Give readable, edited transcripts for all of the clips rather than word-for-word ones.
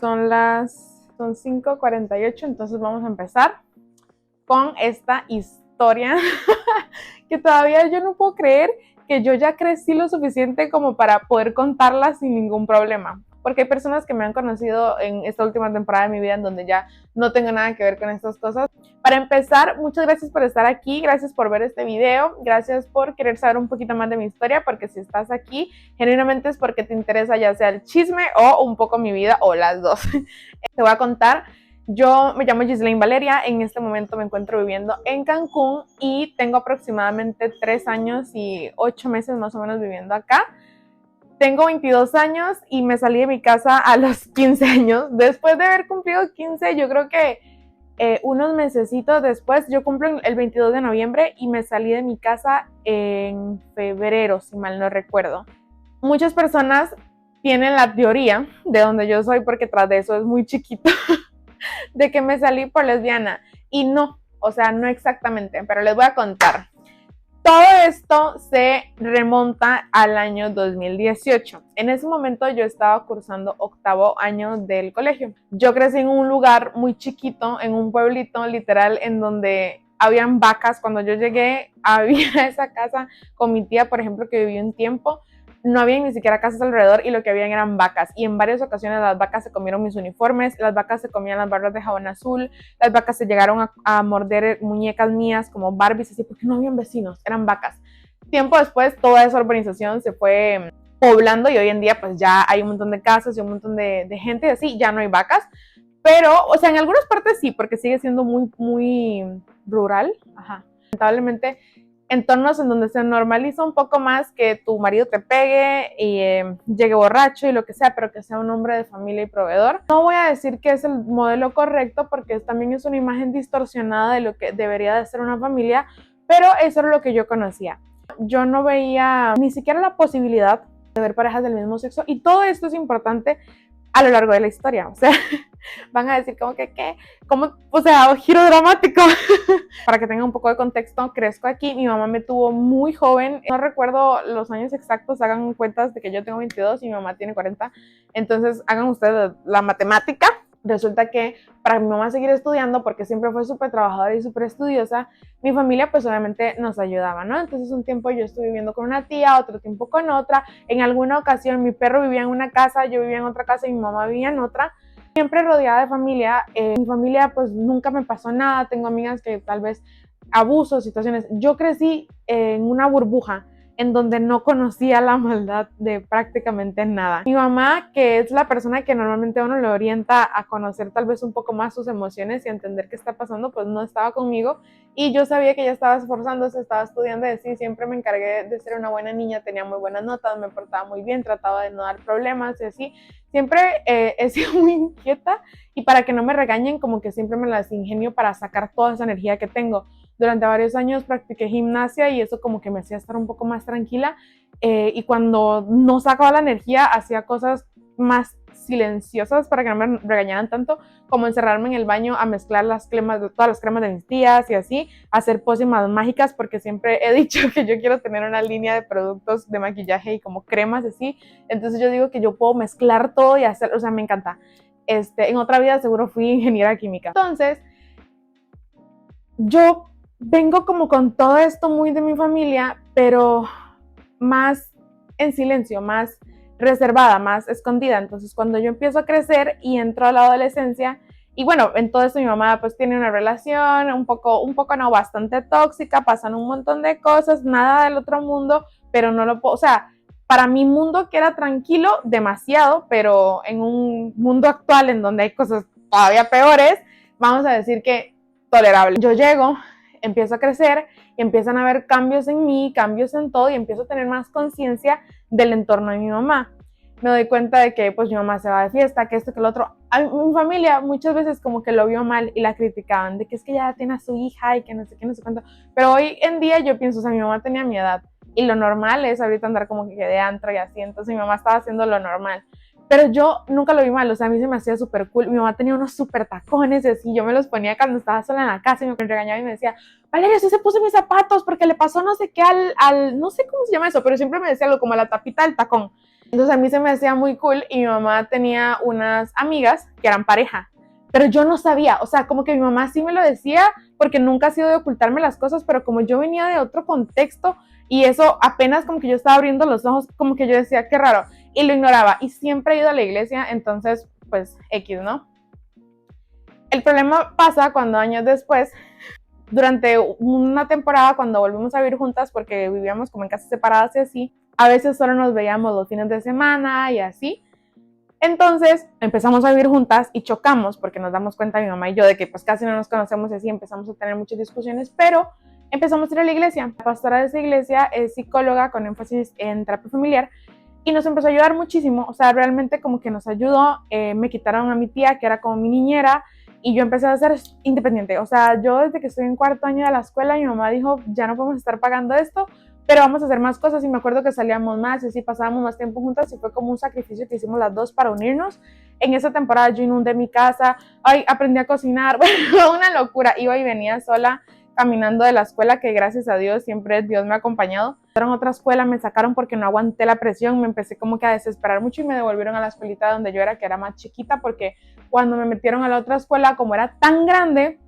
Son 5:48, entonces vamos a empezar con esta historia que todavía yo no puedo creer que yo ya crecí lo suficiente como para poder contarla sin ningún problema. Porque hay personas que me han conocido en esta última temporada de mi vida en donde ya no tengo nada que ver con estas cosas. Para empezar, muchas gracias por estar aquí, gracias por ver este video, gracias por querer saber un poquito más de mi historia, porque si estás aquí, genuinamente es porque te interesa ya sea el chisme o un poco mi vida o las dos. Te voy a contar. Yo me llamo Gislaine Valeria, en este momento me encuentro viviendo en Cancún y tengo aproximadamente 3 años y 8 meses más o menos viviendo acá. Tengo 22 años y me salí de mi casa a los 15 años. Después de haber cumplido 15, yo creo que unos mesecitos después, yo cumplo el 22 de noviembre y me salí de mi casa en febrero, si mal no recuerdo. Muchas personas tienen la teoría de donde yo soy, porque tras de eso es muy chiquito, de que me salí por lesbiana. Y no, o sea, no exactamente, pero les voy a contar. Todo esto se remonta al año 2018. En ese momento yo estaba cursando 8º año del colegio. Yo crecí en un lugar muy chiquito, en un pueblito literal, en donde habían vacas. Cuando yo llegué, había esa casa con mi tía, por ejemplo, que vivió un tiempo. No había ni siquiera casas alrededor y lo que habían eran vacas. Y en varias ocasiones las vacas se comieron mis uniformes, las vacas se comían las barras de jabón azul, las vacas se llegaron a morder muñecas mías como Barbies, así, porque no habían vecinos, eran vacas. Tiempo después, toda esa urbanización se fue poblando y hoy en día pues ya hay un montón de casas y un montón de gente y así, ya no hay vacas. Pero, o sea, en algunas partes sí, porque sigue siendo muy, muy rural. Ajá. Lamentablemente, entornos en donde se normaliza un poco más que tu marido te pegue y llegue borracho y lo que sea, pero que sea un hombre de familia y proveedor. No voy a decir que es el modelo correcto, porque también es una imagen distorsionada de lo que debería de ser una familia, pero eso era lo que yo conocía. Yo no veía ni siquiera la posibilidad de ver parejas del mismo sexo, y todo esto es importante a lo largo de la historia. O sea, van a decir como que, ¿qué? ¿Cómo? O sea, giro dramático. Para que tengan un poco de contexto, crezco aquí, mi mamá me tuvo muy joven, no recuerdo los años exactos, hagan cuentas de que yo tengo 22 y mi mamá tiene 40, entonces hagan ustedes la matemática. Resulta que para mi mamá seguir estudiando, porque siempre fue súper trabajadora y súper estudiosa, mi familia pues obviamente nos ayudaba, ¿no? Entonces un tiempo yo estuve viviendo con una tía, otro tiempo con otra, en alguna ocasión mi perro vivía en una casa, yo vivía en otra casa y mi mamá vivía en otra, siempre rodeada de familia. Mi familia pues nunca me pasó nada, tengo amigas que tal vez abusos, situaciones. Yo crecí en una burbuja en donde no conocía la maldad de prácticamente nada. Mi mamá, que es la persona que normalmente a uno le orienta a conocer tal vez un poco más sus emociones y a entender qué está pasando, pues no estaba conmigo, y yo sabía que ella estaba esforzándose, estaba estudiando y así. Siempre me encargué de ser una buena niña, tenía muy buenas notas, me portaba muy bien, trataba de no dar problemas y así. Siempre he sido muy inquieta, y para que no me regañen, como que siempre me las ingenio para sacar toda esa energía que tengo. Durante varios años practiqué gimnasia y eso como que me hacía estar un poco más tranquila, y cuando no sacaba la energía hacía cosas más silenciosas para que no me regañaran tanto, como encerrarme en el baño a mezclar todas las cremas de mis tías y así, hacer pócimas mágicas, porque siempre he dicho que yo quiero tener una línea de productos de maquillaje y como cremas así. Entonces yo digo que yo puedo mezclar todo y hacer, o sea, me encanta. En otra vida seguro fui ingeniera química. Entonces yo vengo como con todo esto muy de mi familia, pero más en silencio, más reservada, más escondida. Entonces cuando yo empiezo a crecer y entro a la adolescencia, y bueno, en todo esto mi mamá pues tiene una relación un poco no, bastante tóxica, pasan un montón de cosas, nada del otro mundo, pero no lo puedo, o sea, para mi mundo que era tranquilo, demasiado, pero en un mundo actual en donde hay cosas todavía peores, vamos a decir que tolerable. Yo llego, empiezo a crecer y empiezan a haber cambios en mí, cambios en todo, y empiezo a tener más conciencia del entorno de mi mamá. Me doy cuenta de que pues mi mamá se va de fiesta, que esto, que lo otro. Mi familia muchas veces como que lo vio mal y la criticaban, de que es que ya tiene a su hija y que no sé qué, no sé cuánto. Pero hoy en día yo pienso, o sea, mi mamá tenía mi edad y lo normal es ahorita andar como que de antro y así, entonces mi mamá estaba haciendo lo normal. Pero yo nunca lo vi mal, o sea, a mí se me hacía súper cool. Mi mamá tenía unos súper tacones y así, yo me los ponía cuando estaba sola en la casa y me regañaba y me decía, Valeria, sí se puso mis zapatos porque le pasó no sé qué no sé cómo se llama eso, pero siempre me decía algo como a la tapita del tacón. Entonces a mí se me hacía muy cool y mi mamá tenía unas amigas que eran pareja, pero yo no sabía, o sea, como que mi mamá sí me lo decía porque nunca ha sido de ocultarme las cosas, pero como yo venía de otro contexto y eso apenas como que yo estaba abriendo los ojos, como que yo decía, qué raro, y lo ignoraba y siempre he ido a la iglesia, entonces pues X, ¿no? El problema pasa cuando años después, durante una temporada cuando volvimos a vivir juntas, porque vivíamos como en casas separadas y así, a veces solo nos veíamos los fines de semana y así. Entonces empezamos a vivir juntas y chocamos porque nos damos cuenta mi mamá y yo de que pues casi no nos conocemos y así empezamos a tener muchas discusiones, pero empezamos a ir a la iglesia. La pastora de esa iglesia es psicóloga con énfasis en terapia familiar y nos empezó a ayudar muchísimo, o sea, realmente como que nos ayudó, me quitaron a mi tía que era como mi niñera y yo empecé a ser independiente, o sea, yo desde que estoy en cuarto año de la escuela mi mamá dijo, ya no podemos estar pagando esto, pero vamos a hacer más cosas y me acuerdo que salíamos más y así pasábamos más tiempo juntas y fue como un sacrificio que hicimos las dos para unirnos. En esa temporada yo inundé mi casa, ay, aprendí a cocinar, bueno, una locura, iba y venía sola caminando de la escuela que gracias a Dios siempre Dios me ha acompañado. En otra escuela me sacaron porque no aguanté la presión, me empecé como que a desesperar mucho y me devolvieron a la escuelita donde yo era, que era más chiquita, porque cuando me metieron a la otra escuela, como era tan grande,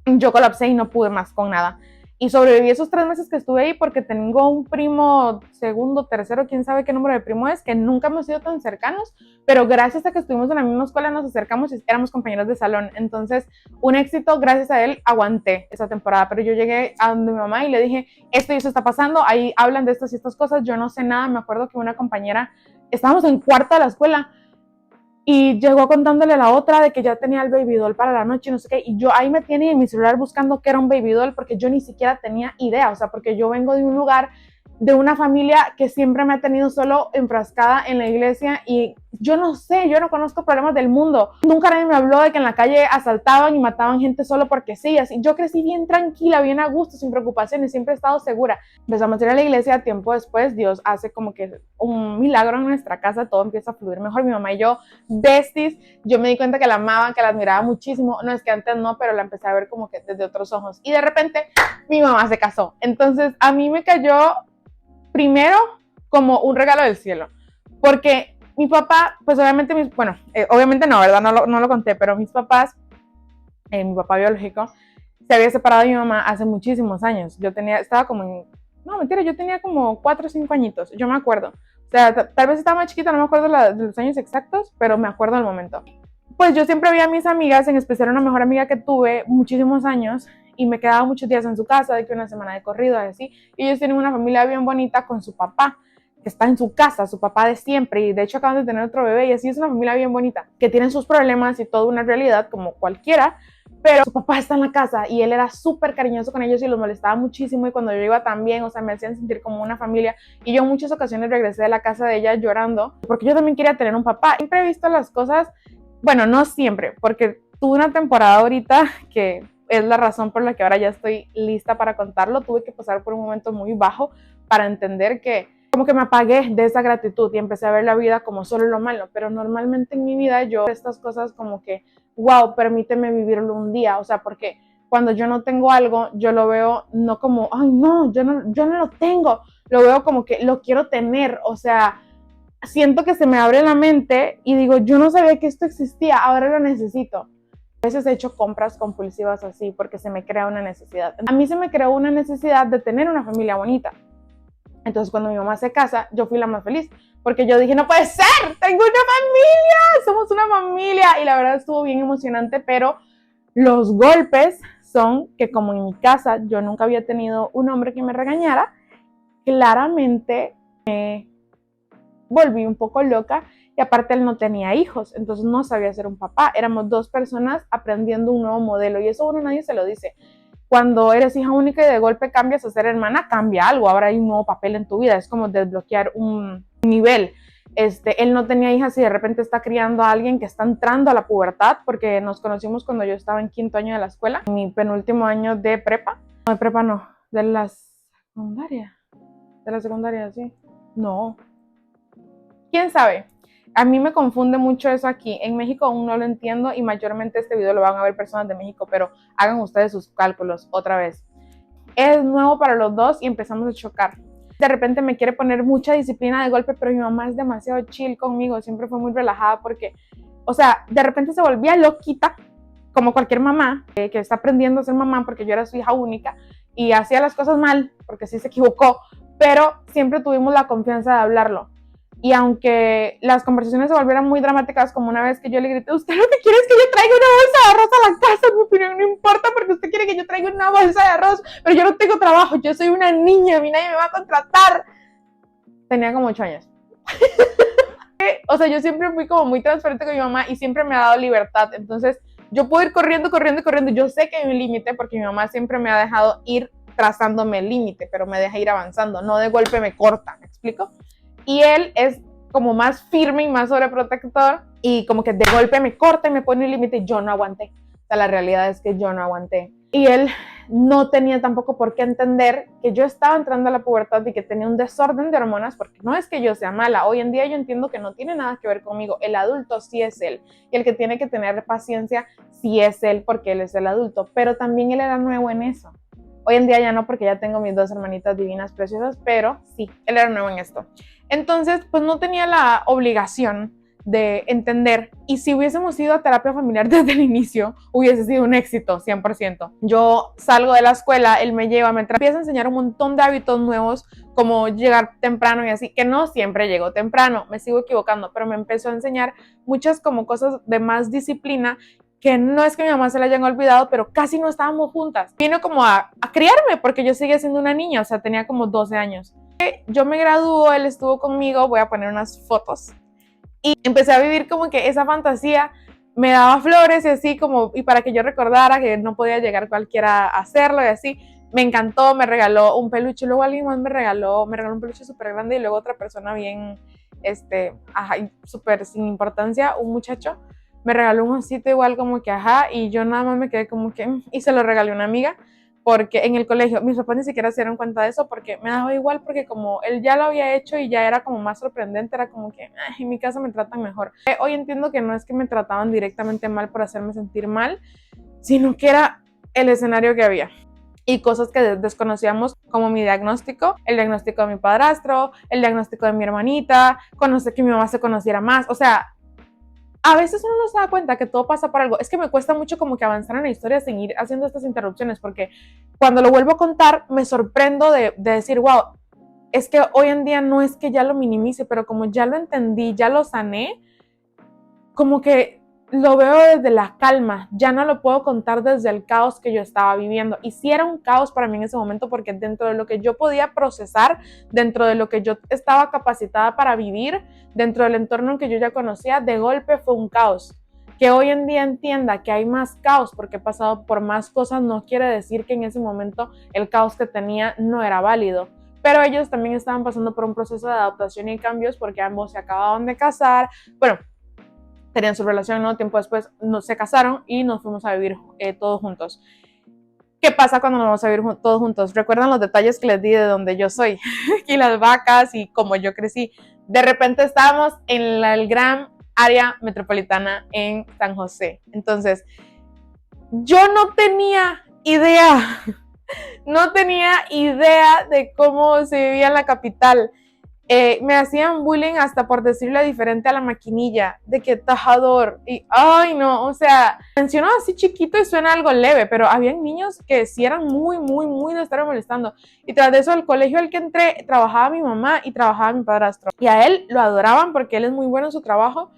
yo colapsé y no pude más con nada. Y sobreviví esos 3 meses que estuve ahí porque tengo un primo segundo, tercero, quién sabe qué número de primo es, que nunca hemos sido tan cercanos, pero gracias a que estuvimos en la misma escuela nos acercamos y éramos compañeros de salón. Entonces, un éxito, gracias a él, aguanté esa temporada. Pero yo llegué a donde mi mamá y le dije, esto y eso está pasando, ahí hablan de estas y estas cosas, yo no sé nada. Me acuerdo que una compañera, estábamos en cuarto de la escuela, y llegó contándole a la otra de que ya tenía el baby doll para la noche y no sé qué, y yo ahí me tiene en mi celular buscando qué era un baby doll porque yo ni siquiera tenía idea, o sea, porque yo vengo de un lugar, de una familia que siempre me ha tenido solo enfrascada en la iglesia y yo no sé, yo no conozco problemas del mundo. Nunca nadie me habló de que en la calle asaltaban y mataban gente solo porque sí, así. Yo crecí bien tranquila, bien a gusto, sin preocupaciones, siempre he estado segura. Empezamos a ir a la iglesia, tiempo después Dios hace como que un milagro en nuestra casa, todo empieza a fluir mejor, mi mamá y yo besties, yo me di cuenta que la amaba, que la admiraba muchísimo, no es que antes no, pero la empecé a ver como que desde otros ojos y de repente mi mamá se casó, entonces a mí me cayó primero como un regalo del cielo, porque mi papá, pues obviamente, obviamente no, ¿verdad? No lo conté, pero mis papás, mi papá biológico, se había separado de mi mamá hace muchísimos años. Estaba como no, mentira, yo tenía como 4 o 5 añitos, yo me acuerdo. O sea, tal vez estaba más chiquita, no me acuerdo de los años exactos, pero me acuerdo del momento. Pues yo siempre veía a mis amigas, en especial una mejor amiga que tuve muchísimos años, y me quedaba muchos días en su casa, de que una semana de corrido, así. Y ellos tienen una familia bien bonita con su papá, que está en su casa, su papá de siempre, y de hecho acaban de tener otro bebé, y así es una familia bien bonita, que tienen sus problemas y toda una realidad como cualquiera, pero su papá está en la casa y él era súper cariñoso con ellos y los molestaba muchísimo y cuando yo iba también, o sea, me hacían sentir como una familia y yo en muchas ocasiones regresé de la casa de ella llorando porque yo también quería tener un papá. Siempre he visto las cosas, bueno, no siempre, porque tuve una temporada ahorita que es la razón por la que ahora ya estoy lista para contarlo, tuve que pasar por un momento muy bajo para entender que como que me apagué de esa gratitud y empecé a ver la vida como solo lo malo, pero normalmente en mi vida yo estas cosas como que wow, permíteme vivirlo un día, o sea, porque cuando yo no tengo algo, yo lo veo no como, ay, no, yo no lo tengo, lo veo como que lo quiero tener, o sea, siento que se me abre la mente y digo, yo no sabía que esto existía, ahora lo necesito. A veces he hecho compras compulsivas así porque se me crea una necesidad. A mí se me creó una necesidad de tener una familia bonita. Entonces cuando mi mamá se casa, yo fui la más feliz, porque yo dije, no puede ser, tengo una familia, somos una familia, y la verdad estuvo bien emocionante, pero los golpes son que como en mi casa yo nunca había tenido un hombre que me regañara, claramente me volví un poco loca, y aparte él no tenía hijos, entonces no sabía ser un papá, éramos 2 personas aprendiendo un nuevo modelo, y eso uno nadie se lo dice. Cuando eres hija única y de golpe cambias a ser hermana, cambia algo, ahora hay un nuevo papel en tu vida, es como desbloquear un nivel. Él no tenía hijas y de repente está criando a alguien que está entrando a la pubertad, porque nos conocimos cuando yo estaba en quinto año de la escuela, mi penúltimo año de prepa, no, de prepa no, de la secundaria, sí, no, quién sabe. A mí me confunde mucho eso aquí. En México aún no lo entiendo y mayormente este video lo van a ver personas de México, pero hagan ustedes sus cálculos otra vez. Es nuevo para los dos y empezamos a chocar. De repente me quiere poner mucha disciplina de golpe, pero mi mamá es demasiado chill conmigo, siempre fue muy relajada porque, o sea, de repente se volvía loquita, como cualquier mamá que está aprendiendo a ser mamá, porque yo era su hija única y hacía las cosas mal, porque sí se equivocó, pero siempre tuvimos la confianza de hablarlo. Y aunque las conversaciones se volvieran muy dramáticas, como una vez que yo le grité, usted lo que quiere es que yo traiga una bolsa de arroz a la casa, en mi opinión no importa porque usted quiere que yo traiga una bolsa de arroz, pero yo no tengo trabajo, yo soy una niña, a mí nadie me va a contratar. Tenía como 8 años. O sea, yo siempre fui como muy transparente con mi mamá y siempre me ha dado libertad, entonces yo puedo ir corriendo, yo sé que hay un límite porque mi mamá siempre me ha dejado ir trazándome el límite, pero me deja ir avanzando, no de golpe me corta, ¿me explico? Y él es como más firme y más sobreprotector y como que de golpe me corta y me pone un límite y yo no aguanté. O sea, la realidad es que yo no aguanté. Y él no tenía tampoco por qué entender que yo estaba entrando a la pubertad y que tenía un desorden de hormonas, porque no es que yo sea mala. Hoy en día yo entiendo que no tiene nada que ver conmigo. El adulto sí es él. Y el que tiene que tener paciencia sí es él, porque él es el adulto. Pero también él era nuevo en eso. Hoy en día ya no, porque ya tengo mis 2 hermanitas divinas, preciosas, pero sí, él era nuevo en esto. Entonces, pues no tenía la obligación de entender, y si hubiésemos ido a terapia familiar desde el inicio, hubiese sido un éxito, 100%. Yo salgo de la escuela, él me lleva, me empieza a enseñar un montón de hábitos nuevos, como llegar temprano y así, que no siempre llego temprano, me sigo equivocando, pero me empezó a enseñar muchas como cosas de más disciplina, que no es que mi mamá se la hayan olvidado, pero casi no estábamos juntas. Vino como a criarme, porque yo seguía siendo una niña, o sea, tenía como 12 años. Yo me graduó, él estuvo conmigo, voy a poner unas fotos, y empecé a vivir como que esa fantasía, me daba flores y así como, y para que yo recordara que no podía llegar cualquiera a hacerlo y así. Me encantó, me regaló un peluche, luego alguien más me regaló un peluche súper grande y luego otra persona bien, súper sin importancia, un muchacho, me regaló un osito igual como que, y yo nada más me quedé como que, y se lo regalé a una amiga, porque en el colegio mis papás ni siquiera se dieron cuenta de eso, porque me daba igual, porque como él ya lo había hecho y ya era como más sorprendente, era como que en mi casa me tratan mejor. Hoy entiendo que no es que me trataban directamente mal por hacerme sentir mal, sino que era el escenario que había y cosas que desconocíamos, como mi diagnóstico, el diagnóstico de mi padrastro, el diagnóstico de mi hermanita, conocer que mi mamá se conociera más, o sea, a veces uno no se da cuenta que todo pasa por algo. Es que me cuesta mucho como que avanzar en la historia sin ir haciendo estas interrupciones, porque cuando lo vuelvo a contar me sorprendo de decir, wow, es que hoy en día no es que ya lo minimice, pero como ya lo entendí, ya lo sané, como que lo veo desde la calma, ya no lo puedo contar desde el caos que yo estaba viviendo. Y sí era un caos para mí en ese momento, porque dentro de lo que yo podía procesar, dentro de lo que yo estaba capacitada para vivir, dentro del entorno que yo ya conocía, de golpe fue un caos. Que hoy en día entienda que hay más caos porque he pasado por más cosas, no quiere decir que en ese momento el caos que tenía no era válido. Pero ellos también estaban pasando por un proceso de adaptación y cambios, porque ambos se acababan de casar. Bueno, tenían su relación, ¿no? Tiempo después se casaron y nos fuimos a vivir todos juntos. ¿Qué pasa cuando nos vamos a vivir todos juntos? ¿Recuerdan los detalles que les di de donde yo soy? Y las vacas y cómo yo crecí. De repente estábamos en el gran área metropolitana en San José. Entonces, yo no tenía idea de cómo se vivía en la capital. Me hacían bullying hasta por decirle diferente a la maquinilla, de que tajador, y ay no, o sea, menciono así chiquito y suena algo leve, pero habían niños que sí eran muy de estar molestando. Y tras de eso, el colegio al que entré, trabajaba mi mamá y trabajaba mi padrastro, y a él lo adoraban porque él es muy bueno en su trabajo.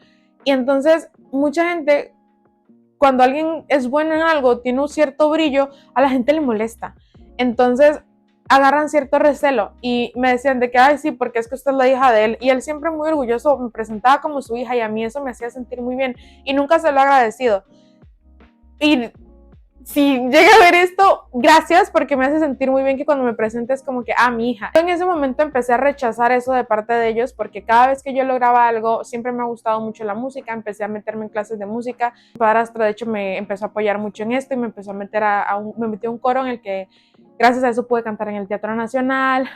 Y entonces mucha gente, cuando alguien es bueno en algo, tiene un cierto brillo, a la gente le molesta. Entonces agarran cierto recelo y me decían de que, ay, sí, porque es que usted es la hija de él. Y él siempre muy orgulloso me presentaba como su hija y a mí eso me hacía sentir muy bien y nunca se lo he agradecido. Y si llega a ver esto, gracias, porque me hace sentir muy bien que cuando me presentes como que, mi hija. Yo en ese momento empecé a rechazar eso de parte de ellos, porque cada vez que yo lograba algo, siempre me ha gustado mucho la música, empecé a meterme en clases de música. Mi padrastro, de hecho, me empezó a apoyar mucho en esto y me empezó a meter me metí a un coro en el que, gracias a eso, pude cantar en el Teatro Nacional.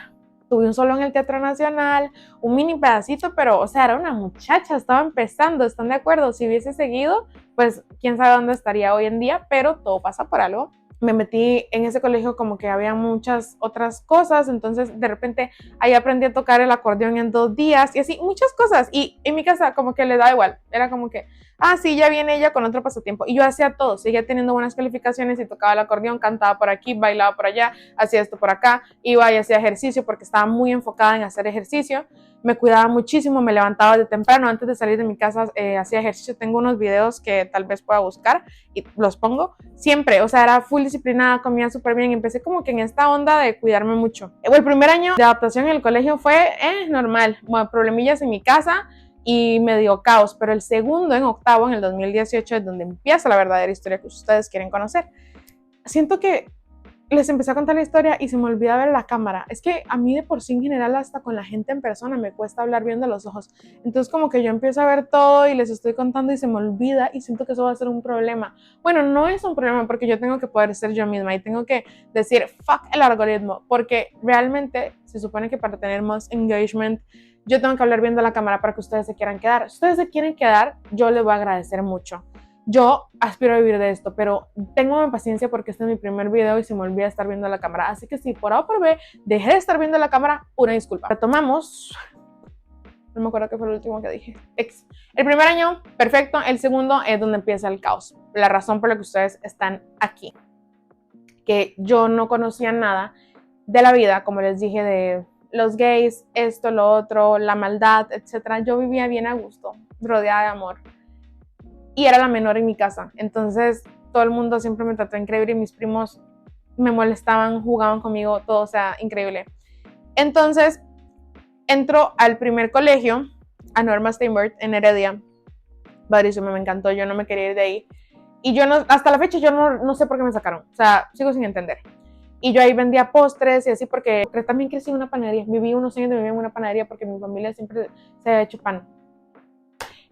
Tuve un solo en el Teatro Nacional, un mini pedacito, pero, o sea, era una muchacha, estaba empezando, ¿están de acuerdo? Si hubiese seguido, pues, quién sabe dónde estaría hoy en día, pero todo pasa por algo. me metí en ese colegio como que había muchas otras cosas, entonces de repente ahí aprendí a tocar el acordeón en 2 días y así, muchas cosas. Y en mi casa como que le da igual, era como que, ah, sí, ya viene ella con otro pasatiempo. Y yo hacía todo, seguía teniendo buenas calificaciones y tocaba el acordeón, cantaba por aquí, bailaba por allá, hacía esto por acá, iba y hacía ejercicio porque estaba muy enfocada en hacer ejercicio. Me cuidaba muchísimo, me levantaba de temprano, antes de salir de mi casa hacía ejercicio. Tengo unos videos que tal vez pueda buscar y los pongo siempre, o sea, era full disciplinada, comía súper bien, empecé como que en esta onda de cuidarme mucho. El primer año de adaptación en el colegio fue normal, bueno, problemillas en mi casa y medio caos, pero el segundo, en octavo, en el 2018, es donde empieza la verdadera historia que ustedes quieren conocer. Siento que les empecé a contar la historia y se me olvida ver la cámara. Es que a mí de por sí en general hasta con la gente en persona me cuesta hablar viendo los ojos. Entonces como que yo empiezo a ver todo y les estoy contando y se me olvida y siento que eso va a ser un problema. Bueno, no es un problema porque yo tengo que poder ser yo misma y tengo que decir fuck el algoritmo porque realmente se supone que para tener más engagement yo tengo que hablar viendo la cámara para que ustedes se quieran quedar. Si ustedes se quieren quedar, yo les voy a agradecer mucho. Yo aspiro a vivir de esto, pero tengo paciencia porque este es mi primer video y se me olvida estar viendo la cámara. Así que si por A o por B dejé de estar viendo la cámara, una disculpa. Retomamos. No me acuerdo qué fue lo último que dije. El primer año, perfecto. El segundo es donde empieza el caos. La razón por la que ustedes están aquí. Que yo no conocía nada de la vida, como les dije, de los gays, esto, lo otro, la maldad, etc. Yo vivía bien a gusto, rodeada de amor. Y era la menor en mi casa, entonces todo el mundo siempre me trató increíble y mis primos me molestaban, jugaban conmigo, todo, o sea, increíble. Entonces entro al primer colegio, a Norma Steinberg en Heredia. Padrísimo, me encantó, yo no me quería ir de ahí. Y yo no, hasta la fecha yo no sé por qué me sacaron, o sea, sigo sin entender. Y yo ahí vendía postres y así porque también crecí en una panadería, viví unos años de vivir en una panadería porque mi familia siempre se había hecho pan.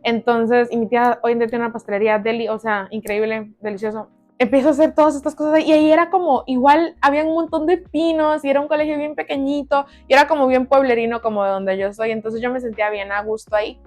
Entonces, y mi tía hoy en día tiene una pastelería deli, o sea, increíble, delicioso. Empiezo a hacer todas estas cosas y ahí era como, igual había un montón de pinos y era un colegio bien pequeñito y era como bien pueblerino como de donde yo soy, entonces yo me sentía bien a gusto ahí.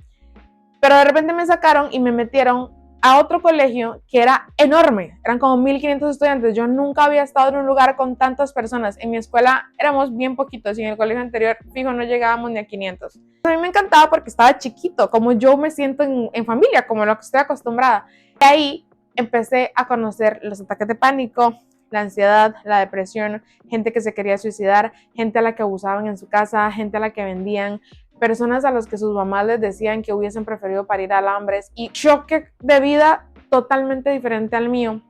Pero de repente me sacaron y me metieron a otro colegio que era enorme, eran como 1500 estudiantes. Yo nunca había estado en un lugar con tantas personas. En mi escuela éramos bien poquitos y en el colegio anterior, fijo, no llegábamos ni a 500. A mí me encantaba porque estaba chiquito, como yo me siento en familia, como lo que estoy acostumbrada. Y ahí empecé a conocer los ataques de pánico, la ansiedad, la depresión, gente que se quería suicidar, gente a la que abusaban en su casa, gente a la que vendían, personas a las que sus mamás les decían que hubiesen preferido parir alambres y choque de vida totalmente diferente al mío.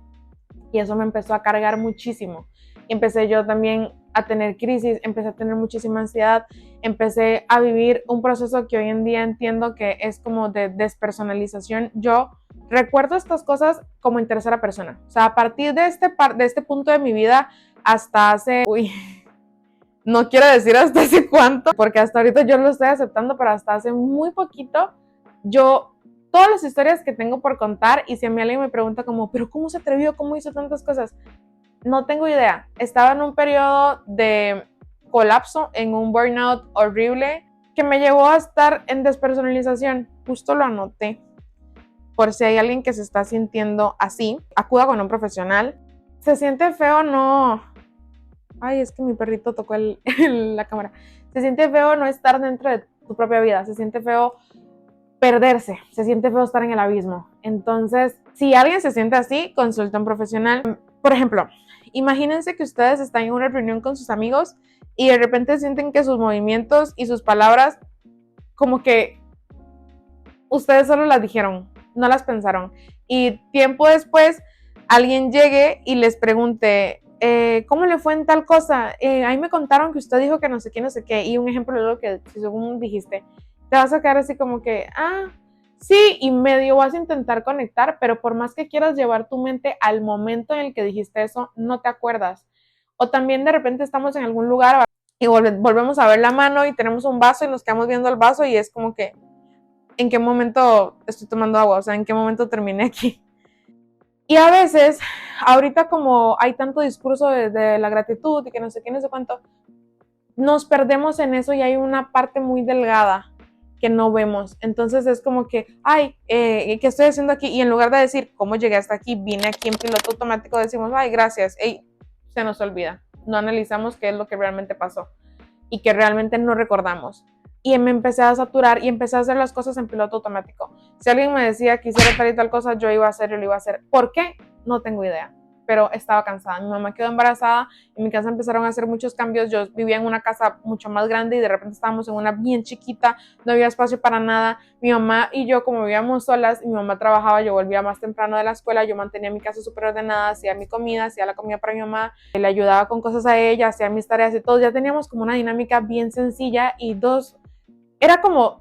Y eso me empezó a cargar muchísimo. Empecé yo también a tener crisis, empecé a tener muchísima ansiedad, empecé a vivir un proceso que hoy en día entiendo que es como de despersonalización. Yo recuerdo estas cosas como en tercera persona. O sea, a partir de este punto de mi vida hasta hace... no quiero decir hasta hace cuánto, porque hasta ahorita yo lo estoy aceptando, pero hasta hace muy poquito, todas las historias que tengo por contar, y si a mí alguien me pregunta como, pero ¿cómo se atrevió? ¿Cómo hizo tantas cosas? No tengo idea. Estaba en un periodo de colapso, en un burnout horrible, que me llevó a estar en despersonalización. Justo lo anoté. Por si hay alguien que se está sintiendo así, acuda con un profesional. Se siente feo, no... Ay, es que mi perrito tocó la cámara. Se siente feo no estar dentro de tu propia vida, se siente feo perderse, se siente feo estar en el abismo. Entonces, si alguien se siente así, consulta a un profesional. Por ejemplo, imagínense que ustedes están en una reunión con sus amigos y de repente sienten que sus movimientos y sus palabras como que ustedes solo las dijeron, no las pensaron. Y tiempo después alguien llegue y les pregunte, ¿cómo le fue en tal cosa? Ahí me contaron que usted dijo que no sé qué, no sé qué. Y un ejemplo de lo que según dijiste, te vas a quedar así como que, sí, y medio vas a intentar conectar, pero por más que quieras llevar tu mente al momento en el que dijiste eso, no te acuerdas. O también de repente estamos en algún lugar y volvemos a ver la mano y tenemos un vaso y nos quedamos viendo el vaso y es como que, ¿en qué momento estoy tomando agua? O sea, ¿en qué momento terminé aquí? Y a veces, ahorita como hay tanto discurso de la gratitud y que no sé qué, no sé cuánto, nos perdemos en eso y hay una parte muy delgada que no vemos. Entonces es como que, ay, ¿qué estoy haciendo aquí? Y en lugar de decir, ¿cómo llegué hasta aquí? Vine aquí en piloto automático, decimos, ay, gracias. Ey, se nos olvida. No analizamos qué es lo que realmente pasó y que realmente no recordamos. Y me empecé a saturar y empecé a hacer las cosas en piloto automático. Si alguien me decía que hiciera tal y tal cosa, yo iba a hacer, yo lo iba a hacer. ¿Por qué? No tengo idea. Pero estaba cansada. Mi mamá quedó embarazada, en mi casa empezaron a hacer muchos cambios. Yo vivía en una casa mucho más grande y de repente estábamos en una bien chiquita, no había espacio para nada. Mi mamá y yo, como vivíamos solas, mi mamá trabajaba, yo volvía más temprano de la escuela, yo mantenía mi casa súper ordenada, hacía mi comida, hacía la comida para mi mamá, le ayudaba con cosas a ella, hacía mis tareas y todo. Ya teníamos como una dinámica bien sencilla y dos, era como,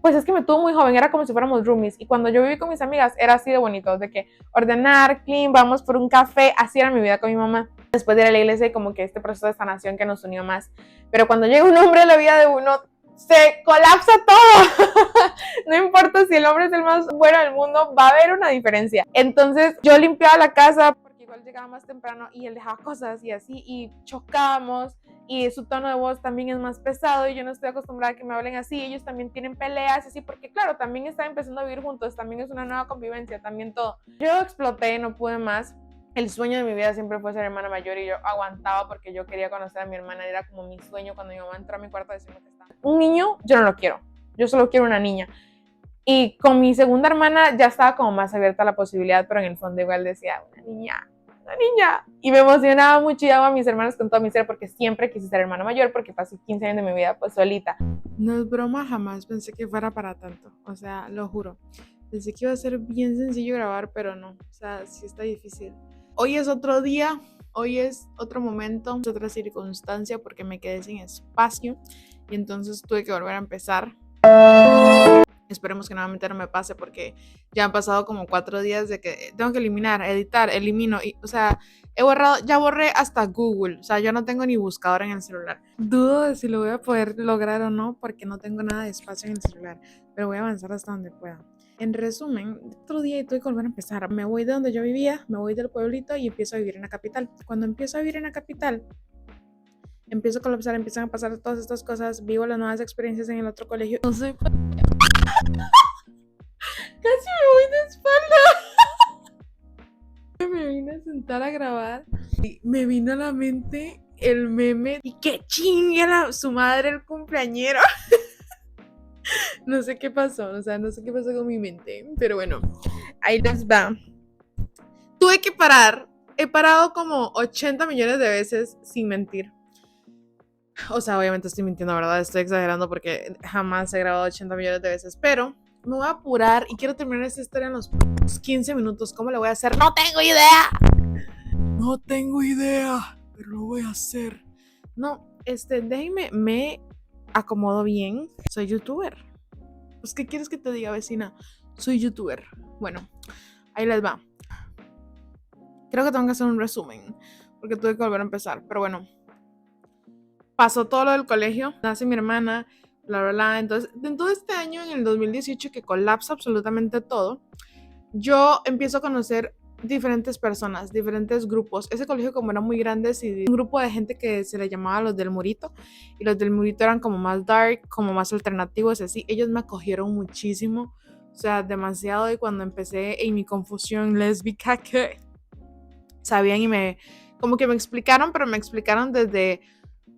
pues es que me tuvo muy joven, era como si fuéramos roomies. Y cuando yo viví con mis amigas, era así de bonito, de que ordenar, clean, vamos por un café, así era mi vida con mi mamá. Después de ir a la iglesia y como que este proceso de sanación que nos unió más. Pero cuando llega un hombre a la vida de uno, se colapsa todo. No importa si el hombre es el más bueno del mundo, va a haber una diferencia. Entonces yo limpiaba la casa porque igual llegaba más temprano y él dejaba cosas y así, y chocábamos. Y su tono de voz también es más pesado y yo no estoy acostumbrada a que me hablen así. Ellos también tienen peleas así, porque claro, también están empezando a vivir juntos, también es una nueva convivencia, también todo. Yo exploté, no pude más. El sueño de mi vida siempre fue ser hermana mayor y yo aguantaba porque yo quería conocer a mi hermana. Era como mi sueño. Cuando mi mamá entró a mi cuarto diciendo que estaba un niño, yo no lo quiero, yo solo quiero una niña. Y con mi segunda hermana ya estaba como más abierta a la posibilidad, pero en el fondo igual decía, una niña. Y me emocionaba mucho y daba a mis hermanos con todo mi ser porque siempre quise ser hermana mayor porque pasé 15 años de mi vida pues solita. No es broma, jamás pensé que fuera para tanto, o sea, lo juro. Pensé que iba a ser bien sencillo grabar, pero no, o sea, sí está difícil. Hoy es otro día, hoy es otro momento, es otra circunstancia porque me quedé sin espacio y entonces tuve que volver a empezar. Esperemos que nuevamente no me pase porque ya han pasado como 4 días de que tengo que eliminar, editar, elimino. Y, o sea, he borrado, ya borré hasta Google. O sea, yo no tengo ni buscador en el celular. Dudo de si lo voy a poder lograr o no porque no tengo nada de espacio en el celular. Pero voy a avanzar hasta donde pueda. En resumen, otro día tuve que volver a empezar. Me voy de donde yo vivía, me voy del pueblito y empiezo a vivir en la capital. Cuando empiezo a vivir en la capital, empiezo a colapsar, empiezan a pasar todas estas cosas, vivo las nuevas experiencias en el otro colegio. No sé. Casi me voy de espalda. Me vine a sentar a grabar y me vino a la mente el meme y que chingue su madre el cumpleañero. No sé qué pasó, o sea, no sé qué pasó con mi mente, pero bueno, ahí les va. Tuve que parar, he parado como 80 millones de veces sin mentir. O sea, obviamente estoy mintiendo, ¿verdad? Estoy exagerando porque jamás he grabado 80 millones de veces, pero me voy a apurar y quiero terminar esta historia en los 15 minutos. ¿Cómo le voy a hacer? ¡No tengo idea! No tengo idea, pero lo voy a hacer. No, déjenme, me acomodo bien. Soy youtuber. Pues, ¿qué quieres que te diga, vecina? Soy youtuber. Bueno, ahí les va. Creo que tengo que hacer un resumen, porque tuve que volver a empezar. Pero bueno, pasó todo lo del colegio, nace mi hermana, bla, bla, bla. Entonces, en todo este año, en el 2018, que colapsa absolutamente todo, yo empiezo a conocer diferentes personas, diferentes grupos. Ese colegio como era muy grande, sí, un grupo de gente que se le llamaba los del Murito, y los del Murito eran como más dark, como más alternativos, así. Ellos me acogieron muchísimo, o sea, demasiado, y cuando empecé en mi confusión lésbica, que sabían y como que me explicaron, pero me explicaron desde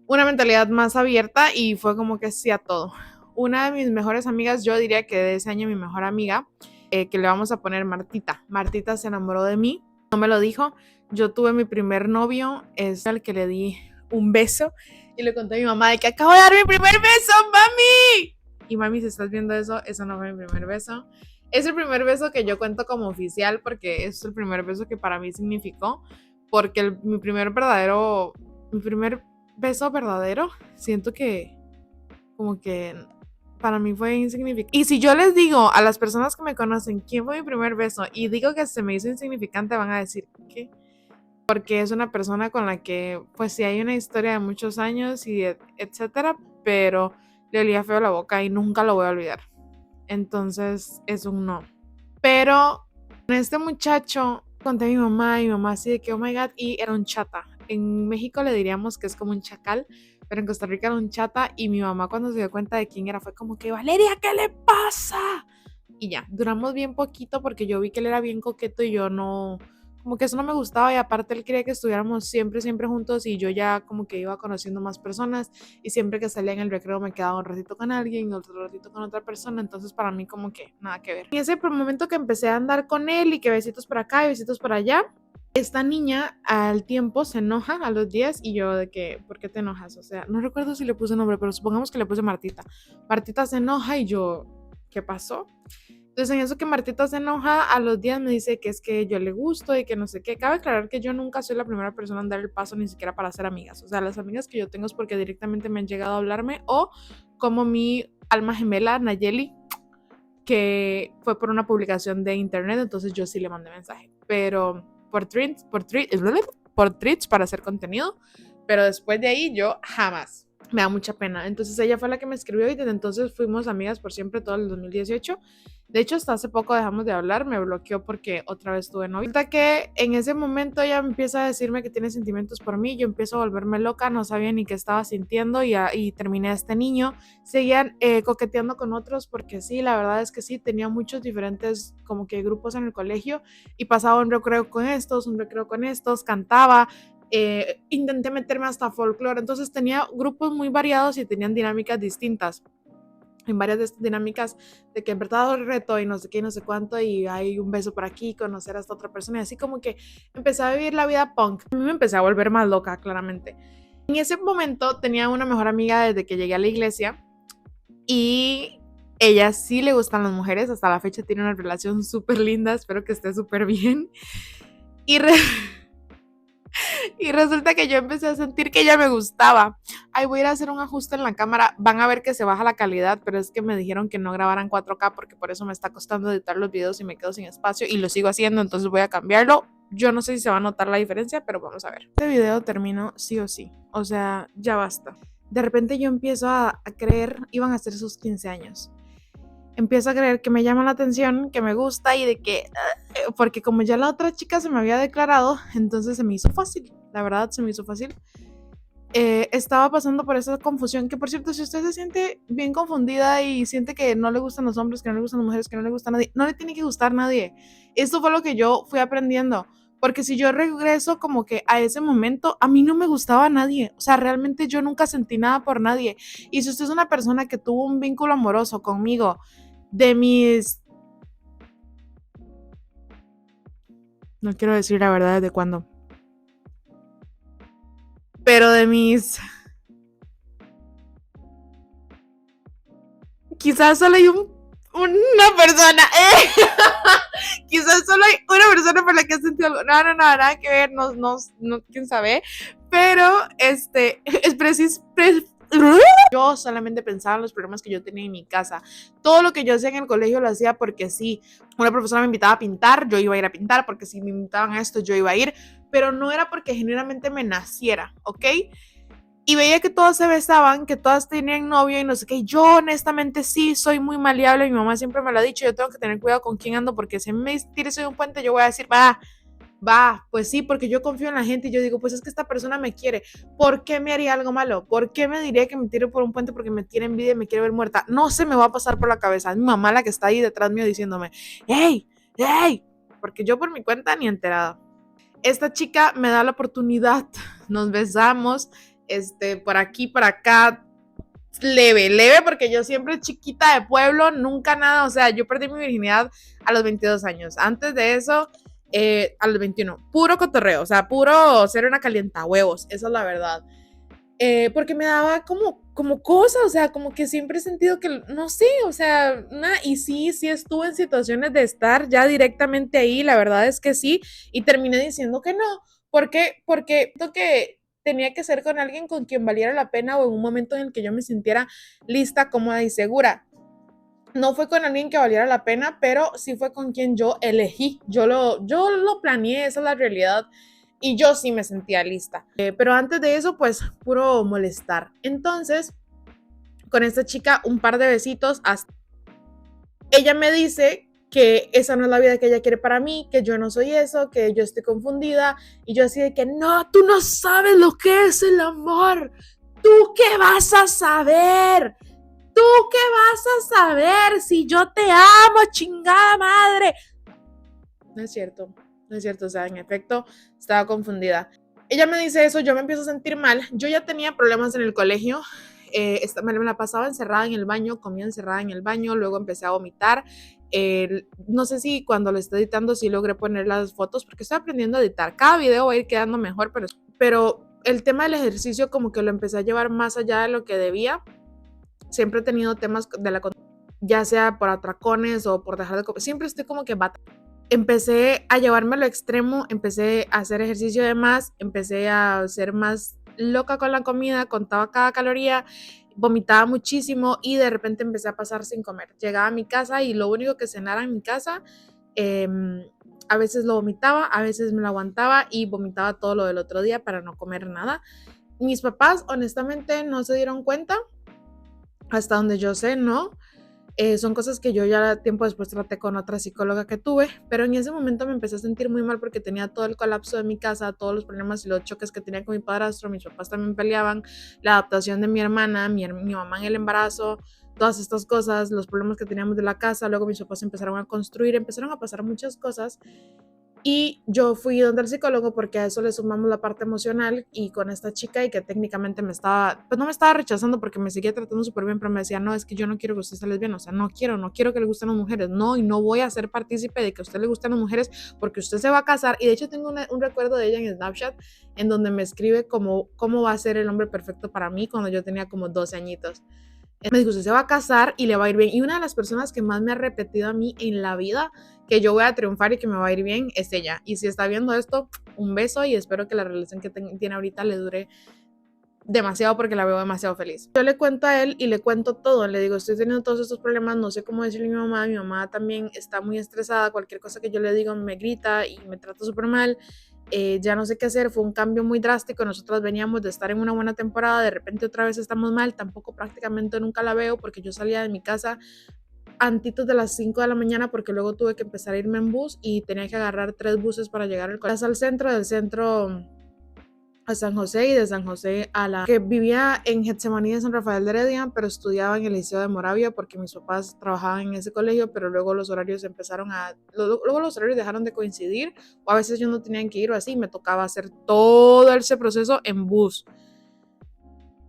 una mentalidad más abierta y fue como que sí a todo. Una de mis mejores amigas, yo diría que de ese año mi mejor amiga, que le vamos a poner Martita. Martita se enamoró de mí, no me lo dijo. Yo tuve mi primer novio, es al que le di un beso y le conté a mi mamá de que acabo de dar mi primer beso, mami. Y mami, si estás viendo eso, eso no fue mi primer beso. Es el primer beso que yo cuento como oficial porque es el primer beso que para mí significó, porque mi primer beso verdadero, siento que como que para mí fue insignificante. Y si yo les digo a las personas que me conocen quién fue mi primer beso y digo que se me hizo insignificante, van a decir ¿qué? Porque es una persona con la que pues sí hay una historia de muchos años y etcétera, pero le olía feo la boca y nunca lo voy a olvidar. Entonces es un no. Pero con este muchacho conté a mi mamá así de que oh my god, y era un chata. En México le diríamos que es como un chacal, pero en Costa Rica era un chata y mi mamá cuando se dio cuenta de quién era fue como que, Valeria, ¿qué le pasa? Y ya, duramos bien poquito porque yo vi que él era bien coqueto y yo no, como que eso no me gustaba y aparte él quería que estuviéramos siempre, siempre juntos y yo ya como que iba conociendo más personas y siempre que salía en el recreo me quedaba un ratito con alguien, otro ratito con otra persona, entonces para mí como que nada que ver. En ese momento que empecé a andar con él y que besitos por acá y besitos por allá, esta niña al tiempo se enoja a los días y yo de que, ¿por qué te enojas? O sea, no recuerdo si le puse nombre, pero supongamos que le puse Martita. Martita se enoja y yo, ¿qué pasó? Entonces en eso que Martita se enoja, a los días me dice que es que yo le gusto y que no sé qué. Cabe aclarar que yo nunca soy la primera persona en dar el paso ni siquiera para ser amigas. O sea, las amigas que yo tengo es porque directamente me han llegado a hablarme o como mi alma gemela, Nayeli, que fue por una publicación de internet, entonces yo sí le mandé mensaje. Pero por tweets para hacer contenido, pero después de ahí yo jamás. Me da mucha pena. Entonces ella fue la que me escribió y desde entonces fuimos amigas por siempre todo el 2018. De hecho, hasta hace poco dejamos de hablar, me bloqueó porque otra vez tuve novio. Resulta que en ese momento ella empieza a decirme que tiene sentimientos por mí, yo empiezo a volverme loca, no sabía ni qué estaba sintiendo y terminé a este niño. Seguían coqueteando con otros porque sí, la verdad es que sí, tenía muchos diferentes como que grupos en el colegio y pasaba un recreo con estos, un recreo con estos, cantaba, intenté meterme hasta folclore, entonces tenía grupos muy variados y tenían dinámicas distintas. En varias de estas dinámicas de que en verdad el reto y no sé qué y no sé cuánto y hay un beso por aquí, conocer a esta otra persona y así como que empecé a vivir la vida punk. A mí me empecé a volver más loca, claramente. En ese momento tenía una mejor amiga desde que llegué a la iglesia y ella sí le gustan las mujeres, hasta la fecha tiene una relación súper linda, espero que esté súper bien. Y y resulta que yo empecé a sentir que ella me gustaba. Ay, voy a ir a hacer un ajuste en la cámara. Van a ver que se baja la calidad, pero es que me dijeron que no grabaran 4K porque por eso me está costando editar los videos y me quedo sin espacio y lo sigo haciendo, entonces voy a cambiarlo. Yo no sé si se va a notar la diferencia, pero vamos a ver. Este video termino sí o sí. O sea, ya basta. De repente yo empiezo a creer, iban a ser sus 15 años. Empiezo a creer que me llama la atención, que me gusta y de que, porque como ya la otra chica se me había declarado, entonces se me hizo fácil, la verdad se me hizo fácil. Estaba pasando por esa confusión, que por cierto, si usted se siente bien confundida y siente que no le gustan los hombres, que no le gustan las mujeres, que no le gusta a nadie, no le tiene que gustar a nadie. Esto fue lo que yo fui aprendiendo, porque si yo regreso como que a ese momento, a mí no me gustaba a nadie, o sea, realmente yo nunca sentí nada por nadie. Y si usted es una persona que tuvo un vínculo amoroso conmigo, de mis... No quiero decir la verdad desde cuándo, pero de mis... Quizás solo hay una persona, quizás solo hay una persona por la que has sentido algo. No, nada que ver, no, quién sabe. Pero, es preciso. Yo solamente pensaba en los problemas que yo tenía en mi casa. Todo lo que yo hacía en el colegio lo hacía porque sí. Una profesora me invitaba a pintar, yo iba a ir a pintar, porque si me invitaban a esto, yo iba a ir. Pero no era porque genuinamente me naciera, ¿ok? Y veía que todas se besaban, que todas tenían novio y no sé qué. Yo honestamente sí soy muy maleable, mi mamá siempre me lo ha dicho, yo tengo que tener cuidado con quién ando porque si me tires de un puente yo voy a decir, pues sí, porque yo confío en la gente y yo digo, pues es que esta persona me quiere, ¿por qué me haría algo malo? ¿Por qué me diría que me tire por un puente porque me tiene envidia y me quiere ver muerta? No se me va a pasar por la cabeza, es mi mamá la que está ahí detrás mío diciéndome, hey, hey, porque yo por mi cuenta ni enterada. Esta chica me da la oportunidad, nos besamos, por aquí, por acá, leve, porque yo siempre chiquita de pueblo, nunca nada, o sea, yo perdí mi virginidad a los 22 años, antes de eso, a los 21, puro cotorreo, o sea, puro ser una calientahuevos, esa es la verdad. Porque me daba como cosa, o sea, como que siempre he sentido que, no sé, o sea, y sí estuve en situaciones de estar ya directamente ahí, la verdad es que sí, y terminé diciendo que no, porque siento que tenía que ser con alguien con quien valiera la pena o en un momento en el que yo me sintiera lista, cómoda y segura. No fue con alguien que valiera la pena, pero sí fue con quien yo elegí, yo lo planeé, esa es la realidad. Y yo sí me sentía lista. Pero antes de eso, pues, puro molestar. Entonces, con esta chica, un par de besitos. Hasta... Ella me dice que esa no es la vida que ella quiere para mí, que yo no soy eso, que yo estoy confundida. Y yo así de que, no, tú no sabes lo que es el amor. ¿Tú qué vas a saber? ¿Tú qué vas a saber si yo te amo, chingada madre? No es cierto, no es cierto, o sea, en efecto, estaba confundida. Ella me dice eso, yo me empiezo a sentir mal. Yo ya tenía problemas en el colegio, me la pasaba encerrada en el baño, comía encerrada en el baño, luego empecé a vomitar. No sé si cuando lo estoy editando sí logré poner las fotos porque estoy aprendiendo a editar. Cada video va a ir quedando mejor, pero el tema del ejercicio como que lo empecé a llevar más allá de lo que debía. Siempre he tenido temas de la ya sea por atracones o por dejar de comer. Siempre estoy como que empecé a llevarme a lo extremo, empecé a hacer ejercicio de más, empecé a ser más loca con la comida, contaba cada caloría, vomitaba muchísimo y de repente empecé a pasar sin comer. Llegaba a mi casa y lo único que cenara en mi casa, a veces lo vomitaba, a veces me lo aguantaba y vomitaba todo lo del otro día para no comer nada. Mis papás honestamente no se dieron cuenta, hasta donde yo sé, ¿no? Son cosas que yo ya tiempo después traté con otra psicóloga que tuve, pero en ese momento me empecé a sentir muy mal porque tenía todo el colapso de mi casa, todos los problemas y los choques que tenía con mi padrastro, mis papás también peleaban, la adaptación de mi hermana, mi mamá en el embarazo, todas estas cosas, los problemas que teníamos de la casa, luego mis papás empezaron a construir, empezaron a pasar muchas cosas. Y yo fui donde el psicólogo porque a eso le sumamos la parte emocional y con esta chica y que técnicamente me estaba, pues no me estaba rechazando porque me seguía tratando súper bien, pero me decía, no, es que yo no quiero que usted sea lesbiana, o sea, no quiero que le gusten las mujeres, no, y no voy a ser partícipe de que a usted le gusten las mujeres porque usted se va a casar. Y de hecho tengo un recuerdo de ella en Snapchat en donde me escribe cómo va a ser el hombre perfecto para mí cuando yo tenía como 12 añitos. Me dijo, usted se va a casar y le va a ir bien. Y una de las personas que más me ha repetido a mí en la vida que yo voy a triunfar y que me va a ir bien es ella. Y si está viendo esto, un beso y espero que la relación que tiene ahorita le dure demasiado porque la veo demasiado feliz. Yo le cuento a él y le cuento todo. Le digo, estoy teniendo todos estos problemas, no sé cómo decirle a mi mamá también está muy estresada. Cualquier cosa que yo le digo me grita y me trata súper mal. Ya no sé qué hacer, fue un cambio muy drástico. Nosotras veníamos de estar en una buena temporada, de repente otra vez estamos mal, tampoco prácticamente nunca la veo porque yo salía de mi casa antitos de las 5 de la mañana porque luego tuve que empezar a irme en bus y tenía que agarrar 3 buses para llegar al colegio, al centro, del centro a San José y de San José a la que vivía en Getsemaní de San Rafael de Heredia, pero estudiaba en el Liceo de Moravia porque mis papás trabajaban en ese colegio, pero luego los horarios luego los horarios dejaron de coincidir o a veces yo no tenía que ir o así, me tocaba hacer todo ese proceso en bus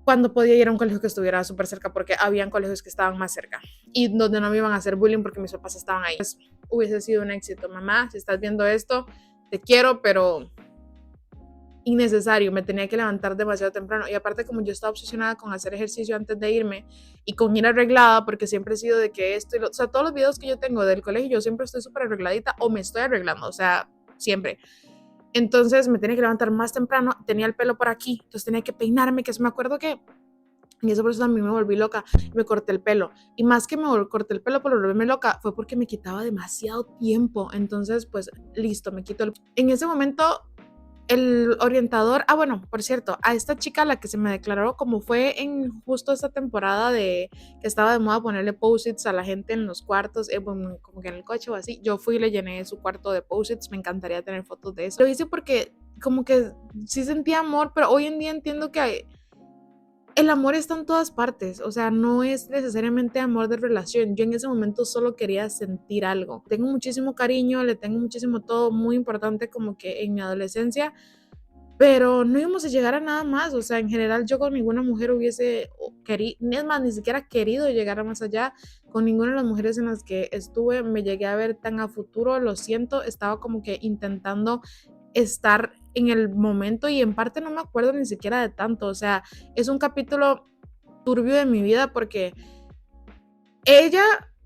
cuando podía ir a un colegio que estuviera súper cerca porque habían colegios que estaban más cerca y donde no me iban a hacer bullying porque mis papás estaban ahí. Pues, hubiese sido un éxito. Mamá, si estás viendo esto, te quiero, pero innecesario, me tenía que levantar demasiado temprano y aparte como yo estaba obsesionada con hacer ejercicio antes de irme y con ir arreglada porque siempre he sido de que esto y o sea, todos los videos que yo tengo del colegio yo siempre estoy súper arregladita o me estoy arreglando, o sea, siempre. Entonces me tenía que levantar más temprano, tenía el pelo por aquí, entonces tenía que peinarme, que me acuerdo que y eso por eso también me volví loca, me corté el pelo. Y más que me corté el pelo por volverme loca, fue porque me quitaba demasiado tiempo. Entonces, pues, listo, me quito En ese momento, el orientador, bueno, por cierto, a esta chica, la que se me declaró, como fue en justo esta temporada de que estaba de moda ponerle post-its a la gente en los cuartos, bueno, como que en el coche o así, yo fui y le llené su cuarto de post-its, me encantaría tener fotos de eso. Lo hice porque como que sí sentía amor, pero hoy en día entiendo que el amor está en todas partes, o sea, no es necesariamente amor de relación. Yo en ese momento solo quería sentir algo. Tengo muchísimo cariño, le tengo muchísimo todo, muy importante como que en mi adolescencia, pero no íbamos a llegar a nada más. O sea, en general yo con ninguna mujer hubiese querido, es más, ni siquiera querido llegar a más allá. Con ninguna de las mujeres en las que estuve me llegué a ver tan a futuro, lo siento, estaba como que intentando estar en el momento y en parte no me acuerdo ni siquiera de tanto, o sea, es un capítulo turbio de mi vida porque ella,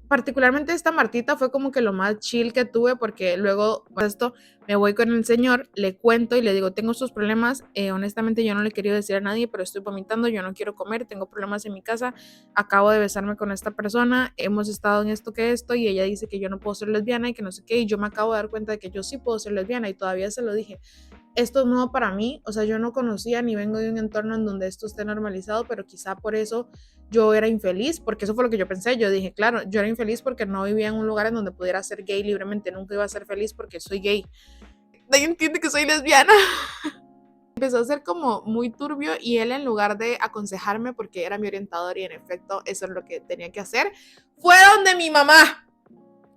particularmente esta Martita, fue como que lo más chill que tuve porque luego esto me voy con el señor, le cuento y le digo, tengo estos problemas, honestamente yo no le quería decir a nadie, pero estoy vomitando, yo no quiero comer, tengo problemas en mi casa, acabo de besarme con esta persona, hemos estado en esto y ella dice que yo no puedo ser lesbiana y que no sé qué, y yo me acabo de dar cuenta de que yo sí puedo ser lesbiana y todavía se lo dije. Esto es nuevo para mí, o sea, yo no conocía ni vengo de un entorno en donde esto esté normalizado, pero quizá por eso yo era infeliz, porque eso fue lo que yo pensé. Yo dije, claro, yo era infeliz porque no vivía en un lugar en donde pudiera ser gay libremente, nunca iba a ser feliz porque soy gay. Nadie entiende que soy lesbiana. Empezó a ser como muy turbio y él, en lugar de aconsejarme, porque era mi orientador y en efecto eso es lo que tenía que hacer, fue donde mi mamá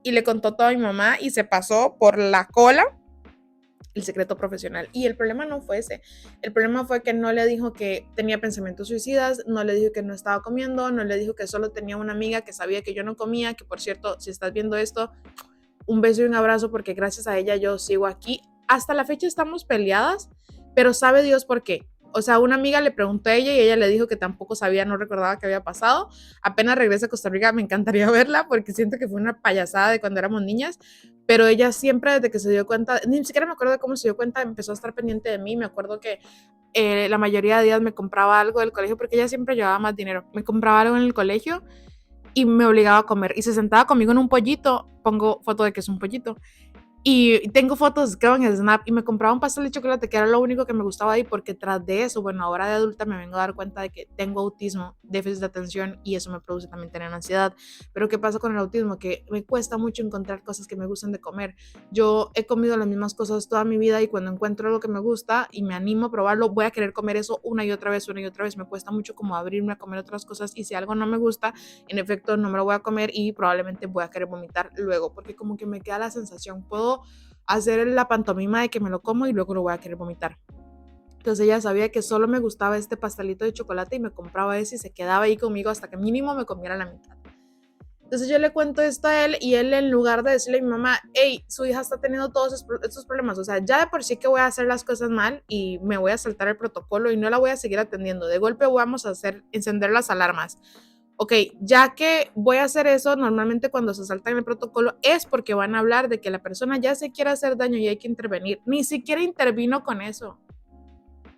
y le contó todo a mi mamá y se pasó por la cola el secreto profesional. Y el problema no fue ese. El problema fue que no le dijo que tenía pensamientos suicidas, no le dijo que no estaba comiendo, no le dijo que solo tenía una amiga que sabía que yo no comía, que por cierto, si estás viendo esto, un beso y un abrazo porque gracias a ella yo sigo aquí. Hasta la fecha estamos peleadas, pero sabe Dios por qué. O sea, una amiga le preguntó a ella y ella le dijo que tampoco sabía, no recordaba qué había pasado. Apenas regrese a Costa Rica me encantaría verla porque siento que fue una payasada de cuando éramos niñas, pero ella siempre desde que se dio cuenta, ni siquiera me acuerdo de cómo se dio cuenta, empezó a estar pendiente de mí. Me acuerdo que la mayoría de días me compraba algo del colegio porque ella siempre llevaba más dinero. Me compraba algo en el colegio y me obligaba a comer y se sentaba conmigo en un pollito, pongo foto de que es un pollito, y tengo fotos, creo, en Snap, y me compraba un pastel de chocolate, que era lo único que me gustaba ahí, porque tras de eso, bueno, ahora de adulta me vengo a dar cuenta de que tengo autismo, déficit de atención, y eso me produce también tener ansiedad. Pero ¿qué pasa con el autismo? Que me cuesta mucho encontrar cosas que me gusten de comer. Yo he comido las mismas cosas toda mi vida y cuando encuentro algo que me gusta y me animo a probarlo, voy a querer comer eso una y otra vez, una y otra vez. Me cuesta mucho como abrirme a comer otras cosas y si algo no me gusta, en efecto no me lo voy a comer y probablemente voy a querer vomitar luego, porque como que me queda la sensación, puedo hacer la pantomima de que me lo como y luego lo voy a querer vomitar. Entonces ella sabía que solo me gustaba este pastelito de chocolate y me compraba ese y se quedaba ahí conmigo hasta que mínimo me comiera la mitad. Entonces yo le cuento esto a él y él, en lugar de decirle a mi mamá, hey, su hija está teniendo todos estos problemas, o sea, ya de por sí que voy a hacer las cosas mal y me voy a saltar el protocolo y no la voy a seguir atendiendo, de golpe vamos a encender las alarmas. Ok, ya que voy a hacer eso, normalmente cuando se saltan el protocolo es porque van a hablar de que la persona ya se quiere hacer daño y hay que intervenir. Ni siquiera intervino con eso.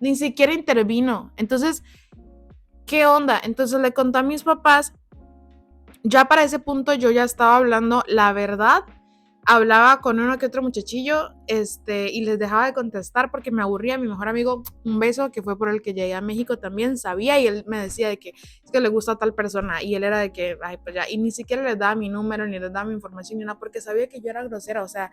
Ni siquiera intervino. Entonces, ¿qué onda? Entonces le conté a mis papás. Ya para ese punto yo ya estaba hablando la verdad. Hablaba con uno que otro muchachillo y les dejaba de contestar porque me aburría. Mi mejor amigo, un beso, que fue por el que llegué a México, también sabía y él me decía de que es que le gusta a tal persona y él era de que, ay, pues ya, y ni siquiera les daba mi número, ni les daba mi información, ni nada, porque sabía que yo era grosera. O sea,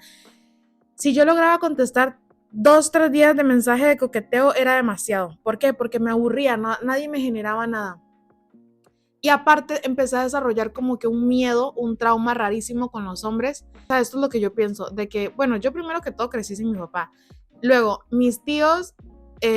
si yo lograba contestar 2, 3 días de mensaje de coqueteo era demasiado. ¿Por qué? Porque me aburría, nadie me generaba nada. Y aparte empecé a desarrollar como que un miedo, un trauma rarísimo con los hombres. O sea, esto es lo que yo pienso, de que, bueno, yo primero que todo crecí sin mi papá. Luego, mis tíos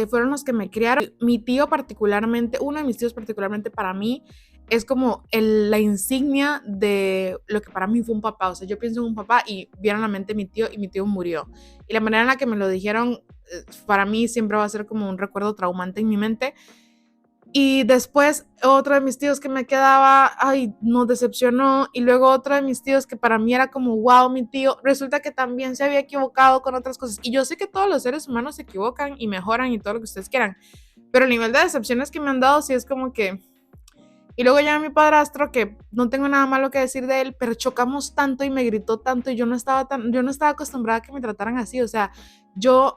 fueron los que me criaron. Mi tío particularmente, uno de mis tíos particularmente para mí, es como la insignia de lo que para mí fue un papá. O sea, yo pienso en un papá y vieron a la mente mi tío y mi tío murió. Y la manera en la que me lo dijeron, para mí siempre va a ser como un recuerdo traumante en mi mente. Y después otro de mis tíos que me quedaba, ay, nos decepcionó. Y luego otro de mis tíos que para mí era como, wow, mi tío, resulta que también se había equivocado con otras cosas. Y yo sé que todos los seres humanos se equivocan y mejoran y todo lo que ustedes quieran. Pero el nivel de decepciones que me han dado sí es como que... Y luego ya mi padrastro, que no tengo nada malo que decir de él, pero chocamos tanto y me gritó tanto y yo no estaba acostumbrada a que me trataran así. O sea, yo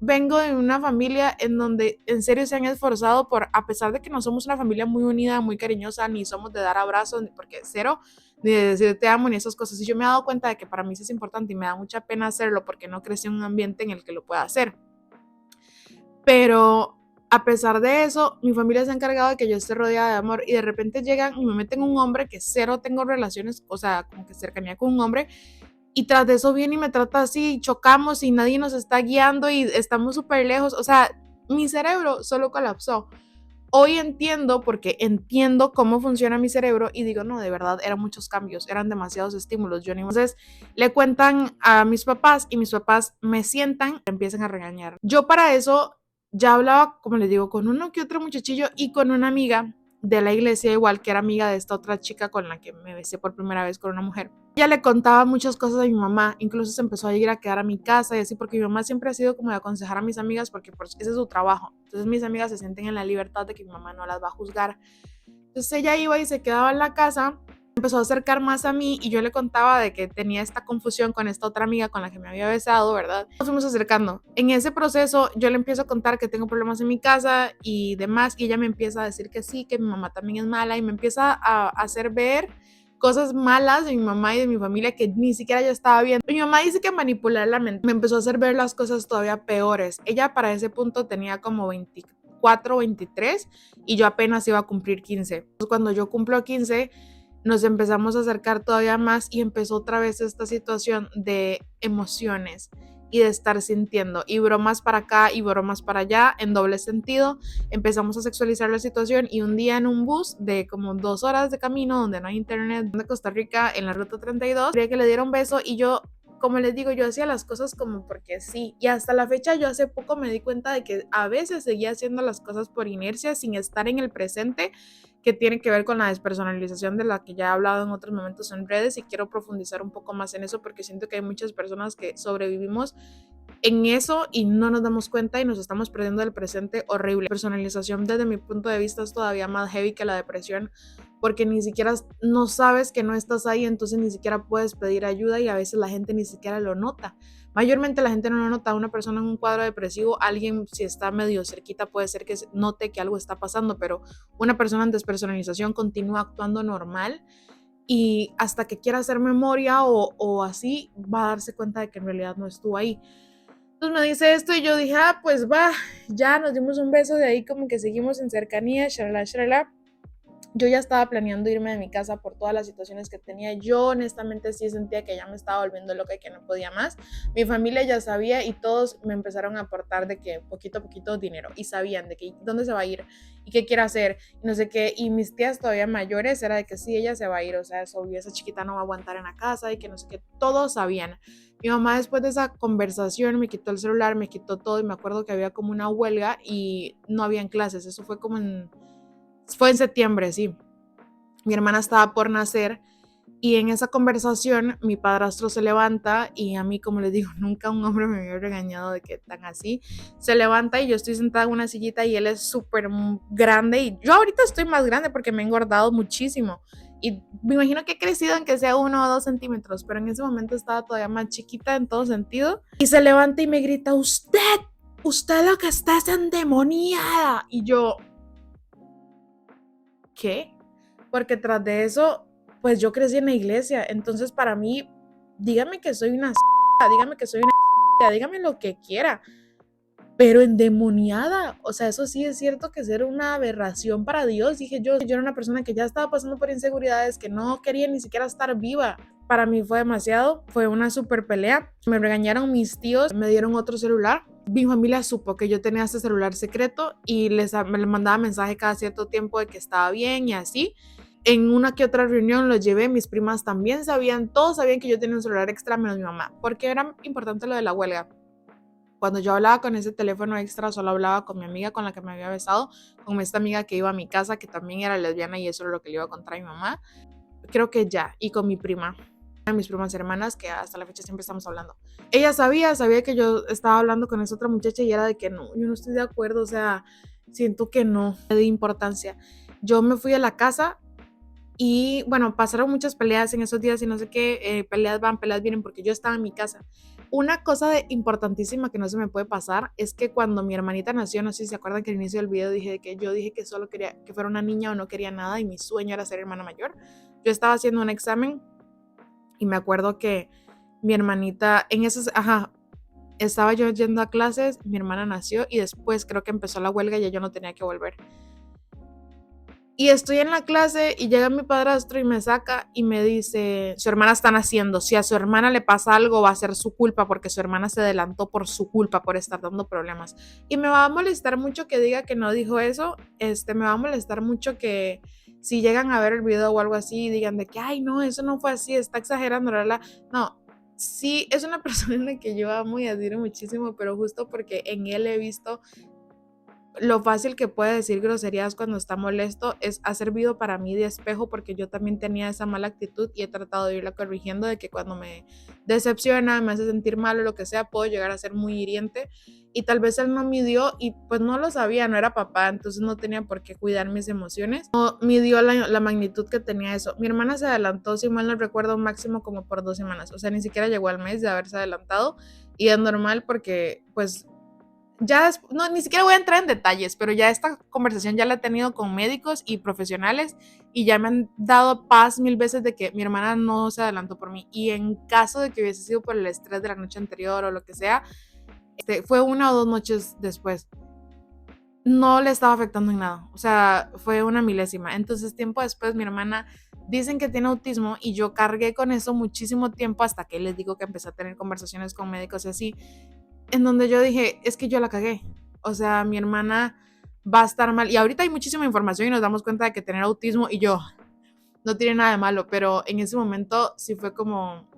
vengo de una familia en donde en serio se han esforzado por, a pesar de que no somos una familia muy unida, muy cariñosa, ni somos de dar abrazos, porque cero, ni de decir te amo, ni esas cosas. Y yo me he dado cuenta de que para mí eso es importante y me da mucha pena hacerlo porque no crecí en un ambiente en el que lo pueda hacer. Pero a pesar de eso, mi familia se ha encargado de que yo esté rodeada de amor y de repente llegan y me meten un hombre que cero tengo relaciones, o sea, como que cercanía con un hombre, y tras de eso viene y me trata así, y chocamos y nadie nos está guiando y estamos súper lejos. O sea, mi cerebro solo colapsó. Hoy entiendo, porque entiendo cómo funciona mi cerebro y digo, no, de verdad, eran muchos cambios, eran demasiados estímulos. Yo ni... Entonces le cuentan a mis papás y mis papás me sientan y empiezan a regañar. Yo para eso ya hablaba, como les digo, con uno que otro muchachillo y con una amiga de la iglesia, igual que era amiga de esta otra chica con la que me besé por primera vez con una mujer. Ella le contaba muchas cosas a mi mamá, incluso se empezó a ir a quedar a mi casa y así, porque mi mamá siempre ha sido como de aconsejar a mis amigas, porque pues, ese es su trabajo. Entonces mis amigas se sienten en la libertad de que mi mamá no las va a juzgar. Entonces ella iba y se quedaba en la casa, empezó a acercar más a mí y yo le contaba de que tenía esta confusión con esta otra amiga con la que me había besado, ¿verdad? Nos fuimos acercando. En ese proceso yo le empiezo a contar que tengo problemas en mi casa y demás, y ella me empieza a decir que sí, que mi mamá también es mala y me empieza a hacer ver cosas malas de mi mamá y de mi familia que ni siquiera yo estaba viendo. Mi mamá dice que manipular la mente me empezó a hacer ver las cosas todavía peores. Ella para ese punto tenía como 24, 23 y yo apenas iba a cumplir 15. Entonces, cuando yo cumplo 15, nos empezamos a acercar todavía más y empezó otra vez esta situación de emociones y de estar sintiendo y bromas para acá y bromas para allá en doble sentido. Empezamos a sexualizar la situación y un día en un bus de como 2 horas de camino donde no hay internet de Costa Rica en la ruta 32 quería que le diera un beso y yo, como les digo, yo hacía las cosas como porque sí, y hasta la fecha yo hace poco me di cuenta de que a veces seguía haciendo las cosas por inercia sin estar en el presente, que tiene que ver con la despersonalización de la que ya he hablado en otros momentos en redes y quiero profundizar un poco más en eso porque siento que hay muchas personas que sobrevivimos en eso y no nos damos cuenta y nos estamos perdiendo del presente horrible. La personalización desde mi punto de vista es todavía más heavy que la depresión porque ni siquiera no sabes que no estás ahí, entonces ni siquiera puedes pedir ayuda y a veces la gente ni siquiera lo nota. Mayormente la gente no lo nota. Una persona en un cuadro depresivo, alguien si está medio cerquita puede ser que note que algo está pasando, pero una persona en despersonalización continúa actuando normal y hasta que quiera hacer memoria o así va a darse cuenta de que en realidad no estuvo ahí. Entonces me dice esto y yo dije, pues va, ya nos dimos un beso, de ahí como que seguimos en cercanía, shalala, shalala. Yo ya estaba planeando irme de mi casa por todas las situaciones que tenía. Yo honestamente sí sentía que ya me estaba volviendo loca y que no podía más. Mi familia ya sabía y todos me empezaron a aportar de que poquito a poquito dinero y sabían de que dónde se va a ir y qué quiere hacer y no sé qué. Y mis tías todavía mayores era de que sí, ella se va a ir, o sea, es obvio, esa chiquita no va a aguantar en la casa y que no sé qué. Todos sabían. Mi mamá después de esa conversación me quitó el celular, me quitó todo y me acuerdo que había como una huelga y no habían clases. Eso fue como fue en septiembre, sí. Mi hermana estaba por nacer y en esa conversación mi padrastro se levanta y a mí, como les digo, nunca un hombre me había regañado de que tan así. Se levanta y yo estoy sentada en una sillita y él es súper grande y yo ahorita estoy más grande porque me he engordado muchísimo. Y me imagino que he crecido aunque sea 1 o 2 centímetros, pero en ese momento estaba todavía más chiquita en todo sentido. Y se levanta y me grita, usted lo que está es endemoniada. Y yo, ¿qué? Porque tras de eso, pues yo crecí en la iglesia, entonces para mí, dígame que soy una dígame que soy una dígame lo que quiera, pero endemoniada, o sea, eso sí es cierto que ser una aberración para Dios. Dije yo era una persona que ya estaba pasando por inseguridades, que no quería ni siquiera estar viva. Para mí fue demasiado, fue una super pelea. Me regañaron mis tíos, me dieron otro celular. Mi familia supo que yo tenía este celular secreto y me mandaba mensaje cada cierto tiempo de que estaba bien y así. En una que otra reunión lo llevé, mis primas también sabían, todos sabían que yo tenía un celular extra menos mi mamá, porque era importante lo de la huelga. Cuando yo hablaba con ese teléfono extra, solo hablaba con mi amiga con la que me había besado, con esta amiga que iba a mi casa, que también era lesbiana y eso era lo que le iba a contar a mi mamá. Creo que ya, y con mi prima, mis primas hermanas, que hasta la fecha siempre estamos hablando. Ella sabía que yo estaba hablando con esa otra muchacha y era de que no, yo no estoy de acuerdo, o sea, siento que no, de importancia. Yo me fui a la casa y bueno, pasaron muchas peleas en esos días y no sé qué, peleas van, peleas vienen, porque yo estaba en mi casa. Una cosa importantísima que no se me puede pasar es que cuando mi hermanita nació, no sé si se acuerdan que al inicio del video dije que yo dije que solo quería que fuera una niña o no quería nada y mi sueño era ser hermana mayor. Yo estaba haciendo un examen y me acuerdo que mi hermanita, estaba yo yendo a clases, mi hermana nació y después creo que empezó la huelga y ya yo no tenía que volver. Y estoy en la clase y llega mi padrastro y me saca y me dice, su hermana está naciendo, si a su hermana le pasa algo va a ser su culpa porque su hermana se adelantó por su culpa, por estar dando problemas. Y me va a molestar mucho que diga que no dijo eso, me va a molestar mucho que si llegan a ver el video o algo así y digan de que, ay no, eso no fue así, está exagerando, ¿verdad? No, sí, es una persona en la que yo amo y admiro muchísimo, pero justo porque en él he visto lo fácil que puede decir groserías cuando está molesto, ha servido para mí de espejo porque yo también tenía esa mala actitud y he tratado de irla corrigiendo, de que cuando me decepciona, me hace sentir mal o lo que sea, puedo llegar a ser muy hiriente y tal vez él no midió y pues no lo sabía, no era papá, entonces no tenía por qué cuidar mis emociones, no midió la magnitud que tenía eso. Mi hermana se adelantó, si mal no recuerdo, máximo como por 2 semanas, o sea, ni siquiera llegó al mes de haberse adelantado y es normal porque pues no, ni siquiera voy a entrar en detalles, pero ya esta conversación ya la he tenido con médicos y profesionales y ya me han dado paz 1000 veces de que mi hermana no se adelantó por mí. Y en caso de que hubiese sido por el estrés de la noche anterior o lo que sea, fue 1 o 2 noches después. No le estaba afectando en nada, o sea, fue una milésima. Entonces, tiempo después, mi hermana dicen que tiene autismo y yo cargué con eso muchísimo tiempo hasta que les digo que empecé a tener conversaciones con médicos y así, en donde yo dije, es que yo la cagué. O sea, mi hermana va a estar mal. Y ahorita hay muchísima información y nos damos cuenta de que tener autismo y yo no tiene nada de malo, pero en ese momento sí fue como,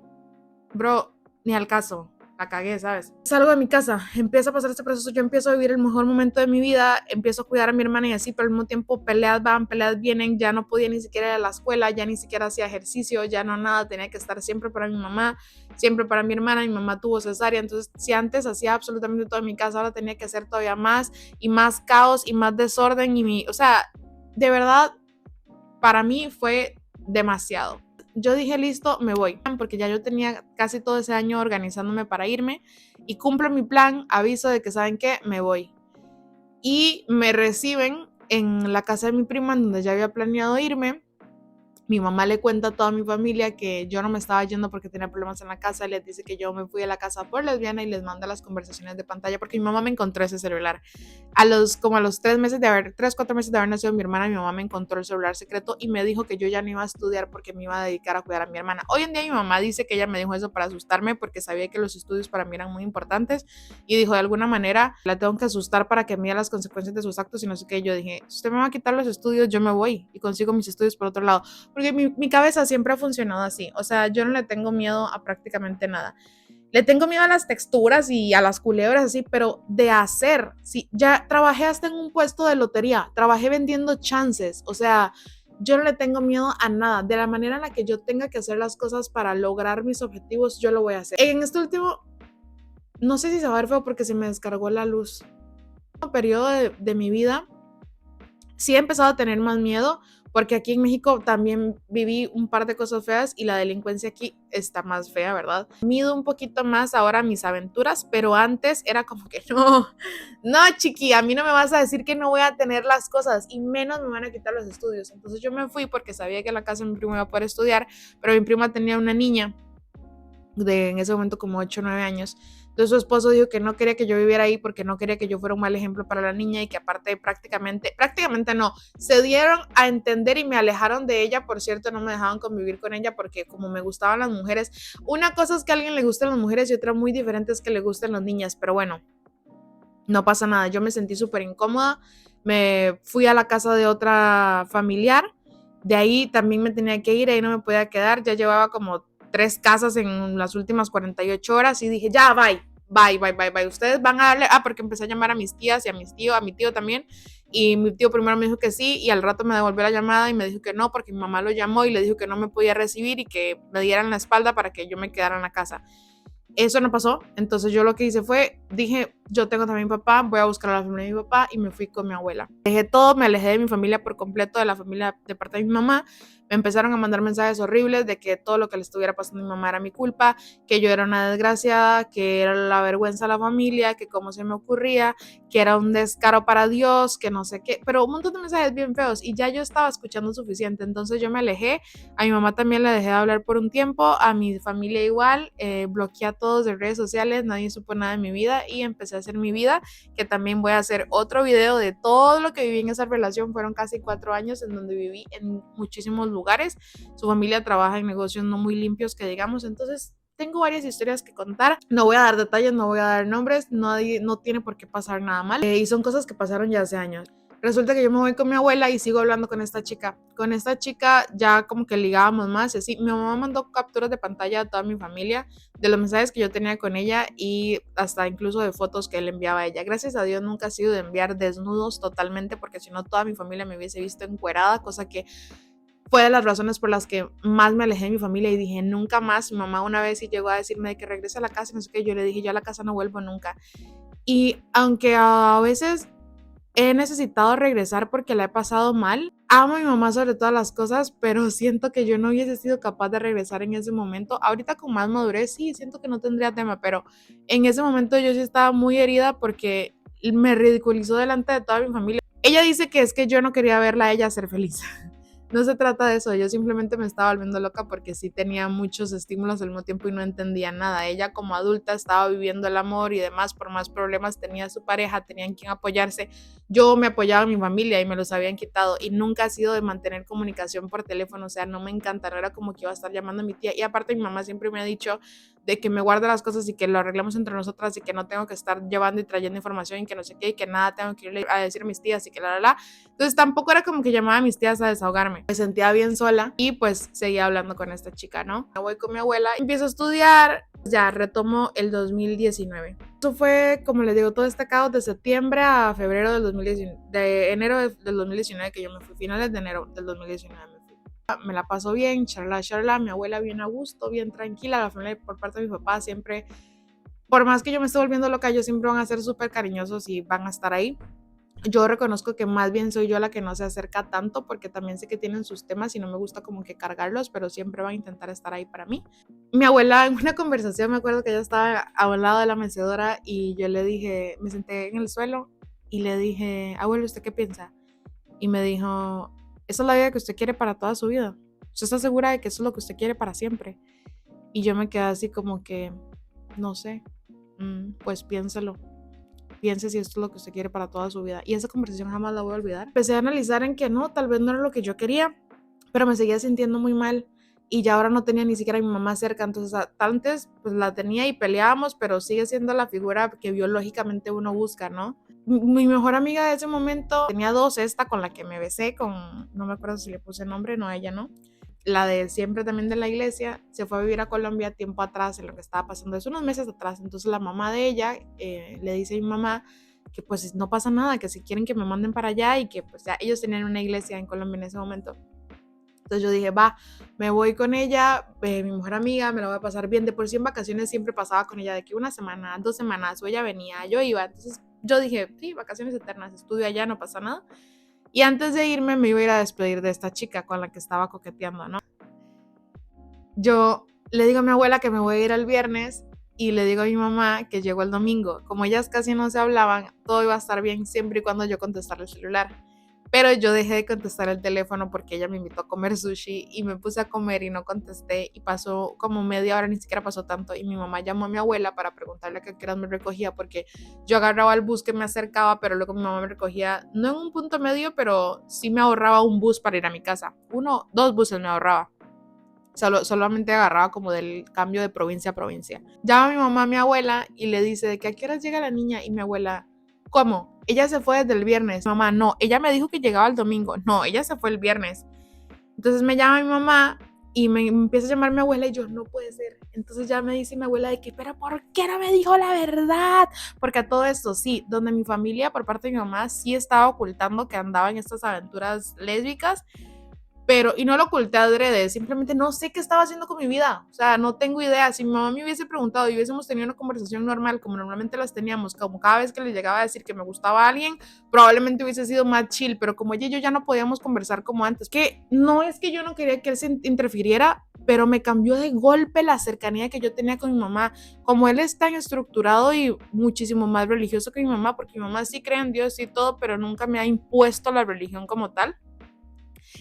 bro, ni al caso, la cagué, ¿sabes? Salgo de mi casa, empieza a pasar este proceso, yo empiezo a vivir el mejor momento de mi vida, empiezo a cuidar a mi hermana y así, pero al mismo tiempo peleas van, peleas vienen, ya no podía ni siquiera ir a la escuela, ya ni siquiera hacía ejercicio, ya no nada, tenía que estar siempre para mi mamá, siempre para mi hermana, mi mamá tuvo cesárea, entonces si antes hacía absolutamente todo en mi casa, ahora tenía que hacer todavía más y más caos y más desorden o sea, de verdad, para mí fue demasiado. Yo dije, listo, me voy, porque ya yo tenía casi todo ese año organizándome para irme y cumplo mi plan, aviso de que, ¿saben qué? Me voy. Y me reciben en la casa de mi prima, en donde ya había planeado irme. Mi mamá le cuenta a toda mi familia que yo no me estaba yendo porque tenía problemas en la casa, les dice que yo me fui a la casa por lesbiana y les manda las conversaciones de pantalla porque mi mamá me encontró ese celular. Como a los 3, 4 meses de haber nacido mi hermana, mi mamá me encontró el celular secreto y me dijo que yo ya no iba a estudiar porque me iba a dedicar a cuidar a mi hermana. Hoy en día mi mamá dice que ella me dijo eso para asustarme porque sabía que los estudios para mí eran muy importantes y dijo, de alguna manera la tengo que asustar para que mida las consecuencias de sus actos y no sé qué. Yo dije, si usted me va a quitar los estudios, yo me voy y consigo mis estudios por otro lado, porque mi cabeza siempre ha funcionado así, o sea, yo no le tengo miedo a prácticamente nada. Le tengo miedo a las texturas y a las culebras así, pero de hacer, sí, ya trabajé hasta en un puesto de lotería, trabajé vendiendo chances, o sea, yo no le tengo miedo a nada, de la manera en la que yo tenga que hacer las cosas para lograr mis objetivos, yo lo voy a hacer. En este último, no sé si se va a ver feo porque se me descargó la luz. En un periodo de mi vida, sí he empezado a tener más miedo porque aquí en México también viví un par de cosas feas y la delincuencia aquí está más fea, ¿verdad? Mido un poquito más ahora mis aventuras, pero antes era como que no, no, chiqui, a mí no me vas a decir que no voy a tener las cosas y menos me van a quitar los estudios. Entonces yo me fui porque sabía que en la casa de mi prima iba a poder estudiar, pero mi prima tenía una niña de en ese momento como 8 o 9 años. Entonces su esposo dijo que no quería que yo viviera ahí porque no quería que yo fuera un mal ejemplo para la niña y que aparte prácticamente no, se dieron a entender y me alejaron de ella, por cierto, no me dejaban convivir con ella porque como me gustaban las mujeres, una cosa es que a alguien le gusten las mujeres y otra muy diferente es que le gusten las niñas, pero bueno, no pasa nada, yo me sentí súper incómoda, me fui a la casa de otra familiar, de ahí también me tenía que ir, ahí no me podía quedar, ya llevaba como 3 casas en las últimas 48 horas y dije, ya, bye, ustedes van a darle, porque empecé a llamar a mis tías y a mi tío también, y mi tío primero me dijo que sí, y al rato me devolvió la llamada y me dijo que no, porque mi mamá lo llamó y le dijo que no me podía recibir y que me dieran la espalda para que yo me quedara en la casa. Eso no pasó, entonces yo lo que hice fue, dije, yo tengo también papá, voy a buscar a la familia de mi papá y me fui con mi abuela. Dejé todo, me alejé de mi familia por completo, de la familia de parte de mi mamá. Me empezaron a mandar mensajes horribles de que todo lo que le estuviera pasando a mi mamá era mi culpa, que yo era una desgraciada, que era la vergüenza de la familia, que cómo se me ocurría, que era un descaro para Dios, que no sé qué, pero un montón de mensajes bien feos y ya yo estaba escuchando suficiente, entonces yo me alejé. A mi mamá también le dejé de hablar por un tiempo, a mi familia igual, bloqueé a todos de redes sociales, nadie supo nada de mi vida y empecé a hacer mi vida, que también voy a hacer otro video de todo lo que viví en esa relación. Fueron casi 4 años en donde viví en muchísimos lugares. Su familia trabaja en negocios no muy limpios que digamos, entonces tengo varias historias que contar. No voy a dar detalles, no voy a dar nombres, nadie, no tiene por qué pasar nada mal. Y son cosas que pasaron ya hace años. Resulta que yo me voy con mi abuela y sigo hablando con esta chica. Con esta chica ya como que ligábamos más y así. Mi mamá mandó capturas de pantalla a toda mi familia de los mensajes que yo tenía con ella y hasta incluso de fotos que él enviaba a ella. Gracias a Dios nunca ha sido de enviar desnudos totalmente porque si no toda mi familia me hubiese visto encuerada, cosa que fue de las razones por las que más me alejé de mi familia y dije nunca más. Mi mamá una vez sí llegó a decirme de que regrese a la casa y no sé qué, yo le dije yo a la casa no vuelvo nunca. Y aunque a veces he necesitado regresar porque la he pasado mal, amo a mi mamá sobre todas las cosas, pero siento que yo no hubiese sido capaz de regresar en ese momento. Ahorita con más madurez sí, siento que no tendría tema, pero en ese momento yo sí estaba muy herida porque me ridiculizó delante de toda mi familia. Ella dice que es que yo no quería verla a ella ser feliz. No se trata de eso, yo simplemente me estaba volviendo loca porque sí tenía muchos estímulos al mismo tiempo y no entendía nada. Ella como adulta estaba viviendo el amor y demás, por más problemas tenía su pareja, tenían quien apoyarse. Yo me apoyaba a mi familia y me los habían quitado y nunca ha sido de mantener comunicación por teléfono, o sea, no me encanta, no era como que iba a estar llamando a mi tía. Y aparte mi mamá siempre me ha dicho de que me guarde las cosas y que lo arreglemos entre nosotras y que no tengo que estar llevando y trayendo información y que no sé qué y que nada tengo que irle a decir a mis tías y que la. Entonces tampoco era como que llamaba a mis tías a desahogarme. Me sentía bien sola y pues seguía hablando con esta chica, ¿no? Me voy con mi abuela, empiezo a estudiar, ya retomo el 2019. Eso fue, como les digo, todo este caos de septiembre a febrero del 2019, de enero del 2019 que yo me fui, finales de enero del 2019 me fui. Me la paso bien, charla, mi abuela bien a gusto, bien tranquila, la familia por parte de mi papá siempre, por más que yo me esté volviendo loca, ellos siempre van a ser súper cariñosos y van a estar ahí. Yo reconozco que más bien soy yo la que no se acerca tanto porque también sé que tienen sus temas y no me gusta como que cargarlos, pero siempre van a intentar estar ahí para mí. Mi abuela en una conversación me acuerdo que ella estaba a un lado de la mecedora y yo le dije, me senté en el suelo y le dije, abuelo, ¿usted qué piensa? Y me dijo, esa es la vida que usted quiere para toda su vida. ¿Usted está segura de que eso es lo que usted quiere para siempre? Y yo me quedé así como que, no sé, pues piénselo. Piense si esto es lo que usted quiere para toda su vida. Y esa conversación jamás la voy a olvidar. Empecé a analizar en que no, tal vez no era lo que yo quería, pero me seguía sintiendo muy mal y ya ahora no tenía ni siquiera a mi mamá cerca. Entonces, antes pues la tenía y peleábamos, pero sigue siendo la figura que biológicamente uno busca, ¿no? Mi mejor amiga de ese momento tenía dos, esta con la que me besé, no me acuerdo si le puse nombre, no, ella no. La de siempre también de la iglesia, se fue a vivir a Colombia tiempo atrás en lo que estaba pasando, es unos meses atrás. Entonces la mamá de ella le dice a mi mamá que pues no pasa nada, que si quieren que me manden para allá y que pues ya ellos tenían una iglesia en Colombia en ese momento. Entonces yo dije, va, me voy con ella, mi mejor amiga, me la voy a pasar bien. De por sí en vacaciones siempre pasaba con ella de que una semana, 2 semanas, o ella venía, yo iba. Entonces yo dije, sí, vacaciones eternas, estudio allá, no pasa nada. Y antes de irme me iba a ir a despedir de esta chica con la que estaba coqueteando, ¿no? Yo le digo a mi abuela que me voy a ir el viernes y le digo a mi mamá que llego el domingo. Como ellas casi no se hablaban, todo iba a estar bien siempre y cuando yo contestara el celular. Pero yo dejé de contestar el teléfono porque ella me invitó a comer sushi y me puse a comer y no contesté y pasó como media hora, ni siquiera pasó tanto, y mi mamá llamó a mi abuela para preguntarle a qué horas me recogía porque yo agarraba el bus que me acercaba, pero luego mi mamá me recogía no en un punto medio, pero sí me ahorraba un bus para ir a mi casa. 2 buses me ahorraba. Solamente agarraba como del cambio de provincia a provincia. Llama a mi mamá a mi abuela y le dice de que a qué horas llega la niña y mi abuela, ¿cómo? Ella se fue desde el viernes. Mamá, no, ella me dijo que llegaba el domingo. No, ella se fue el viernes. Entonces me llama mi mamá y me empieza a llamar mi abuela y yo, no puede ser. Entonces ya me dice mi abuela de que, pero ¿por qué no me dijo la verdad? Porque a todo esto, sí, donde mi familia por parte de mi mamá sí estaba ocultando que andaba en estas aventuras lésbicas, pero, y no lo oculté adrede, simplemente no sé qué estaba haciendo con mi vida, o sea, no tengo idea. Si mi mamá me hubiese preguntado y hubiésemos tenido una conversación normal, como normalmente las teníamos, como cada vez que le llegaba a decir que me gustaba a alguien, probablemente hubiese sido más chill, pero como ella y yo ya no podíamos conversar como antes, que no es que yo no quería que él se interfiriera, pero me cambió de golpe la cercanía que yo tenía con mi mamá. Como él es tan estructurado y muchísimo más religioso que mi mamá, porque mi mamá sí cree en Dios y todo, pero nunca me ha impuesto la religión como tal,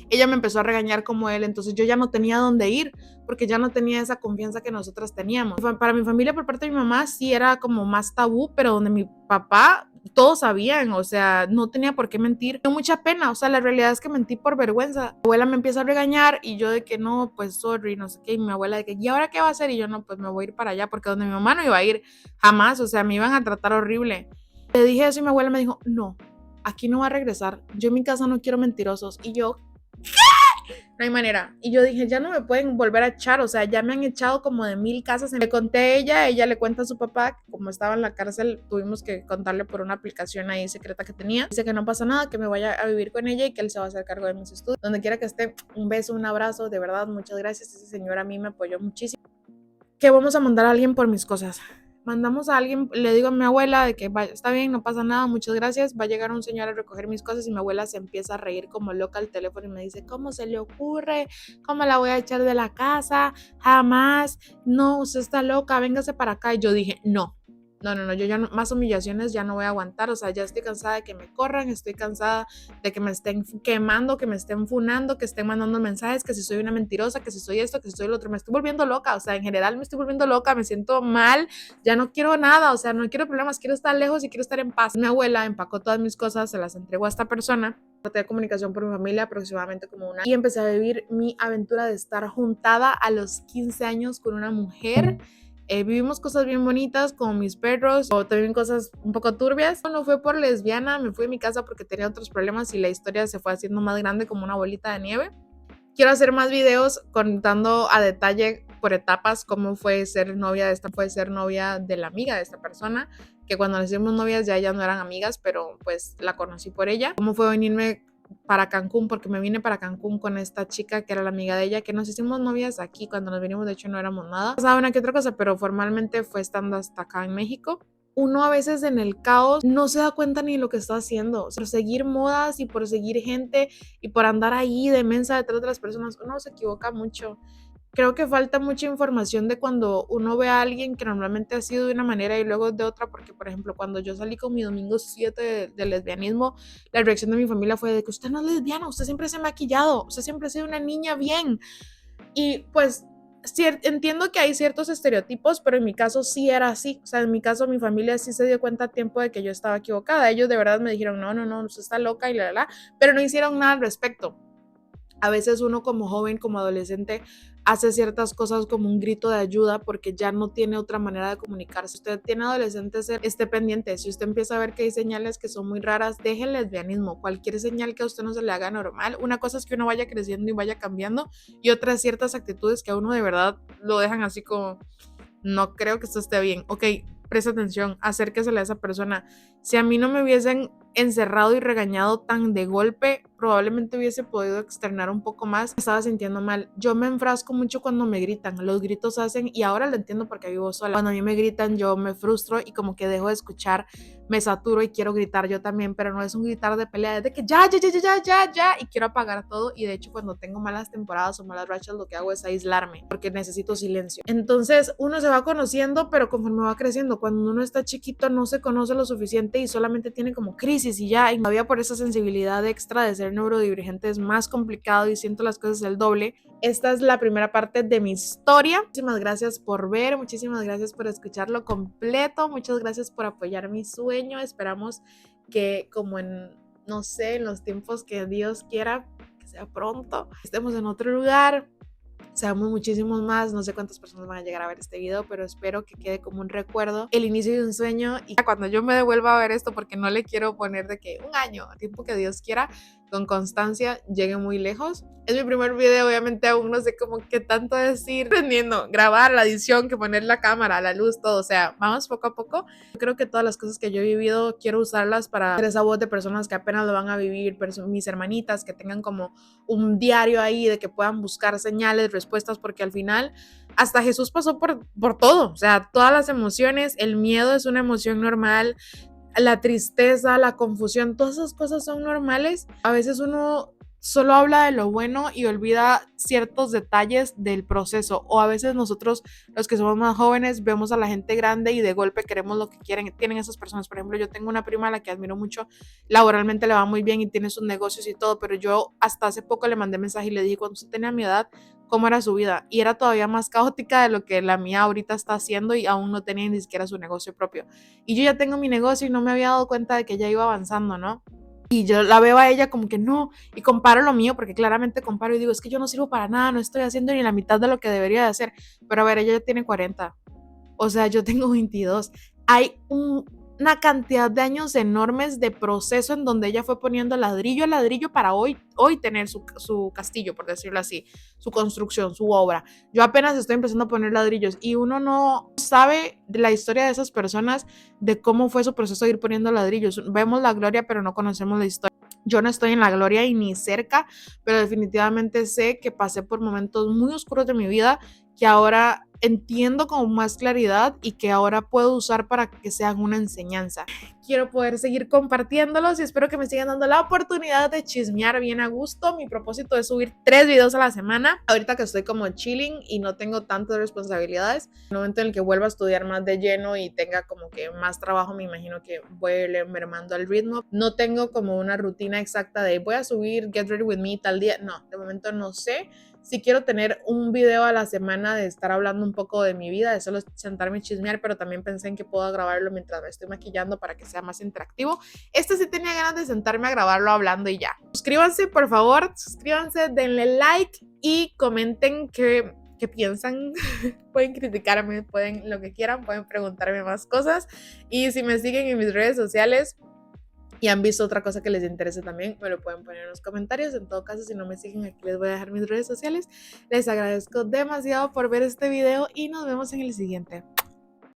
ella me empezó a regañar como él, entonces yo ya no tenía dónde ir, porque ya no tenía esa confianza que nosotras teníamos. Para mi familia, por parte de mi mamá, sí era como más tabú, pero donde mi papá, todos sabían, o sea, no tenía por qué mentir. Me dio mucha pena, o sea, la realidad es que mentí por vergüenza. Mi abuela me empieza a regañar y yo de que no, pues sorry, no sé qué, y mi abuela de que, ¿y ahora qué va a hacer? Y yo no, pues me voy a ir para allá, porque donde mi mamá no iba a ir jamás, o sea, me iban a tratar horrible. Le dije eso y mi abuela me dijo, no, aquí no va a regresar, yo en mi casa no quiero mentirosos. Y yo, no hay manera. Y yo dije, ya no me pueden volver a echar, o sea, ya me han echado como de 1000 casas. Le conté a ella le cuenta a su papá, que como estaba en la cárcel, tuvimos que contarle por una aplicación ahí secreta que tenía. Dice que no pasa nada, que me vaya a vivir con ella y que él se va a hacer cargo de mis estudios. Donde quiera que esté, un beso, un abrazo, de verdad, muchas gracias. Ese señor a mí me apoyó muchísimo. Que vamos a mandar a alguien por mis cosas. Mandamos a alguien, le digo a mi abuela de que vaya, está bien, no pasa nada, muchas gracias, va a llegar un señor a recoger mis cosas, y mi abuela se empieza a reír como loca al teléfono y me dice, ¿cómo se le ocurre? ¿Cómo la voy a echar de la casa? Jamás, no, usted está loca, véngase para acá. Y yo dije, no, no, yo ya no, más humillaciones ya no voy a aguantar, o sea, ya estoy cansada de que me corran, estoy cansada de que me estén quemando, que me estén funando, que estén mandando mensajes, que si soy una mentirosa, que si soy esto, que si soy lo otro, me estoy volviendo loca, o sea, en general me estoy volviendo loca, me siento mal, ya no quiero nada, o sea, no quiero problemas, quiero estar lejos y quiero estar en paz. Mi abuela empacó todas mis cosas, se las entregó a esta persona, traté de comunicación por mi familia aproximadamente como una, y empecé a vivir mi aventura de estar juntada a los 15 años con una mujer. Vivimos cosas bien bonitas con mis perros, o también cosas un poco turbias. No fue por lesbiana, me fui a mi casa porque tenía otros problemas y la historia se fue haciendo más grande como una bolita de nieve. Quiero hacer más videos contando a detalle por etapas cómo fue ser novia de esta, fue ser novia de la amiga de esta persona, que cuando nos hicimos novias ya no eran amigas, pero pues la conocí por ella. Cómo fue venirme para Cancún, porque me vine para Cancún con esta chica que era la amiga de ella, que nos hicimos novias aquí. Cuando nos vinimos, de hecho, no éramos nada. Pasaba una que otra cosa, pero formalmente fue estando hasta acá en México. Uno a veces en el caos no se da cuenta ni lo que está haciendo. Por seguir modas y por seguir gente y por andar ahí de mensa detrás de las personas, uno se equivoca mucho. Creo que falta mucha información de cuando uno ve a alguien que normalmente ha sido de una manera y luego de otra, porque por ejemplo cuando yo salí con mi domingo 7 de lesbianismo, la reacción de mi familia fue de que usted no es lesbiana, usted siempre se ha maquillado, usted siempre ha sido una niña bien. Y pues entiendo que hay ciertos estereotipos, pero en mi caso sí era así. O sea, en mi caso mi familia sí se dio cuenta a tiempo de que yo estaba equivocada. Ellos de verdad me dijeron, no, usted está loca y la, pero no hicieron nada al respecto. A veces uno como joven, como adolescente, hace ciertas cosas como un grito de ayuda porque ya no tiene otra manera de comunicarse. Si usted tiene adolescentes, esté pendiente. Si usted empieza a ver que hay señales que son muy raras, deje el lesbianismo. Cualquier señal que a usted no se le haga normal. Una cosa es que uno vaya creciendo y vaya cambiando, y otras ciertas actitudes que a uno de verdad lo dejan así como, no creo que esto esté bien. Ok, presta atención, acérquesele a esa persona. Si a mí no me hubiesen encerrado y regañado tan de golpe, probablemente hubiese podido externar un poco más. Me estaba sintiendo mal. Yo me enfrasco mucho cuando me gritan. Los gritos hacen, y ahora lo entiendo porque vivo sola. Cuando a mí me gritan, yo me frustro y como que dejo de escuchar, me saturo y quiero gritar yo también, pero no es un gritar de pelea, es de que ya, y quiero apagar todo. Y de hecho, cuando tengo malas temporadas o malas rachas, lo que hago es aislarme porque necesito silencio. Entonces, uno se va conociendo, pero conforme va creciendo, cuando uno está chiquito, no se conoce lo suficiente y solamente tiene como crisis y ya, y todavía por esa sensibilidad extra de ser neurodivergente es más complicado y siento las cosas el doble. Esta es la primera parte de mi historia. Muchísimas gracias por ver, muchísimas gracias por escucharlo completo, muchas gracias por apoyar mi sueño. Esperamos que como en, no sé, en los tiempos que Dios quiera, que sea pronto, estemos en otro lugar, seamos muchísimos más. No sé cuántas personas van a llegar a ver este video, pero espero que quede como un recuerdo, el inicio de un sueño, y cuando yo me devuelva a ver esto, porque no le quiero poner de que un año, a tiempo que Dios quiera, con constancia, llegue muy lejos. Es mi primer video, obviamente aún no sé cómo qué tanto decir, aprendiendo, grabar, la edición, que poner la cámara, la luz, todo, o sea, vamos poco a poco. Yo creo que todas las cosas que yo he vivido quiero usarlas para hacer esa voz de personas que apenas lo van a vivir, mis hermanitas, que tengan como un diario ahí, de que puedan buscar señales, respuestas, porque al final hasta Jesús pasó por todo, o sea, todas las emociones. El miedo es una emoción normal, la tristeza, la confusión, todas esas cosas son normales. A veces uno solo habla de lo bueno y olvida ciertos detalles del proceso, o a veces nosotros, los que somos más jóvenes, vemos a la gente grande y de golpe queremos lo que tienen esas personas. Por ejemplo, yo tengo una prima a la que admiro mucho, laboralmente le va muy bien y tiene sus negocios y todo, pero yo hasta hace poco le mandé mensaje y le dije, cuando usted tenía mi edad, cómo era su vida, y era todavía más caótica de lo que la mía ahorita está haciendo, y aún no tenía ni siquiera su negocio propio, y yo ya tengo mi negocio y no me había dado cuenta de que ella iba avanzando, ¿no? Y yo la veo a ella como que no, y comparo lo mío, porque claramente comparo y digo, es que yo no sirvo para nada, no estoy haciendo ni la mitad de lo que debería de hacer. Pero a ver, ella ya tiene 40, o sea, yo tengo 22. Hay una cantidad de años enormes de proceso en donde ella fue poniendo ladrillo a ladrillo para hoy tener su castillo, por decirlo así, su construcción, su obra. Yo apenas estoy empezando a poner ladrillos y uno no sabe de la historia de esas personas, de cómo fue su proceso de ir poniendo ladrillos. Vemos la gloria, pero no conocemos la historia. Yo no estoy en la gloria y ni cerca, pero definitivamente sé que pasé por momentos muy oscuros de mi vida, que ahora entiendo con más claridad y que ahora puedo usar para que sean una enseñanza. Quiero poder seguir compartiéndolos y espero que me sigan dando la oportunidad de chismear bien a gusto. Mi propósito es subir 3 videos a la semana. Ahorita que estoy como chilling y no tengo tantas responsabilidades, en el momento en el que vuelva a estudiar más de lleno y tenga como que más trabajo, me imagino que voy a ir mermando al ritmo. No tengo como una rutina exacta de voy a subir Get Ready With Me tal día. No, de momento no sé. Si quiero tener un video a la semana de estar hablando un poco de mi vida, de solo sentarme y chismear, pero también pensé en que puedo grabarlo mientras me estoy maquillando para que sea más interactivo. Este sí tenía ganas de sentarme a grabarlo hablando y ya. Suscríbanse, por favor, suscríbanse, denle like y comenten qué piensan. Pueden criticarme, pueden lo que quieran, pueden preguntarme más cosas. Y si me siguen en mis redes sociales y han visto otra cosa que les interese también, me lo pueden poner en los comentarios. En todo caso, si no me siguen, aquí les voy a dejar mis redes sociales. Les agradezco demasiado por ver este video y nos vemos en el siguiente.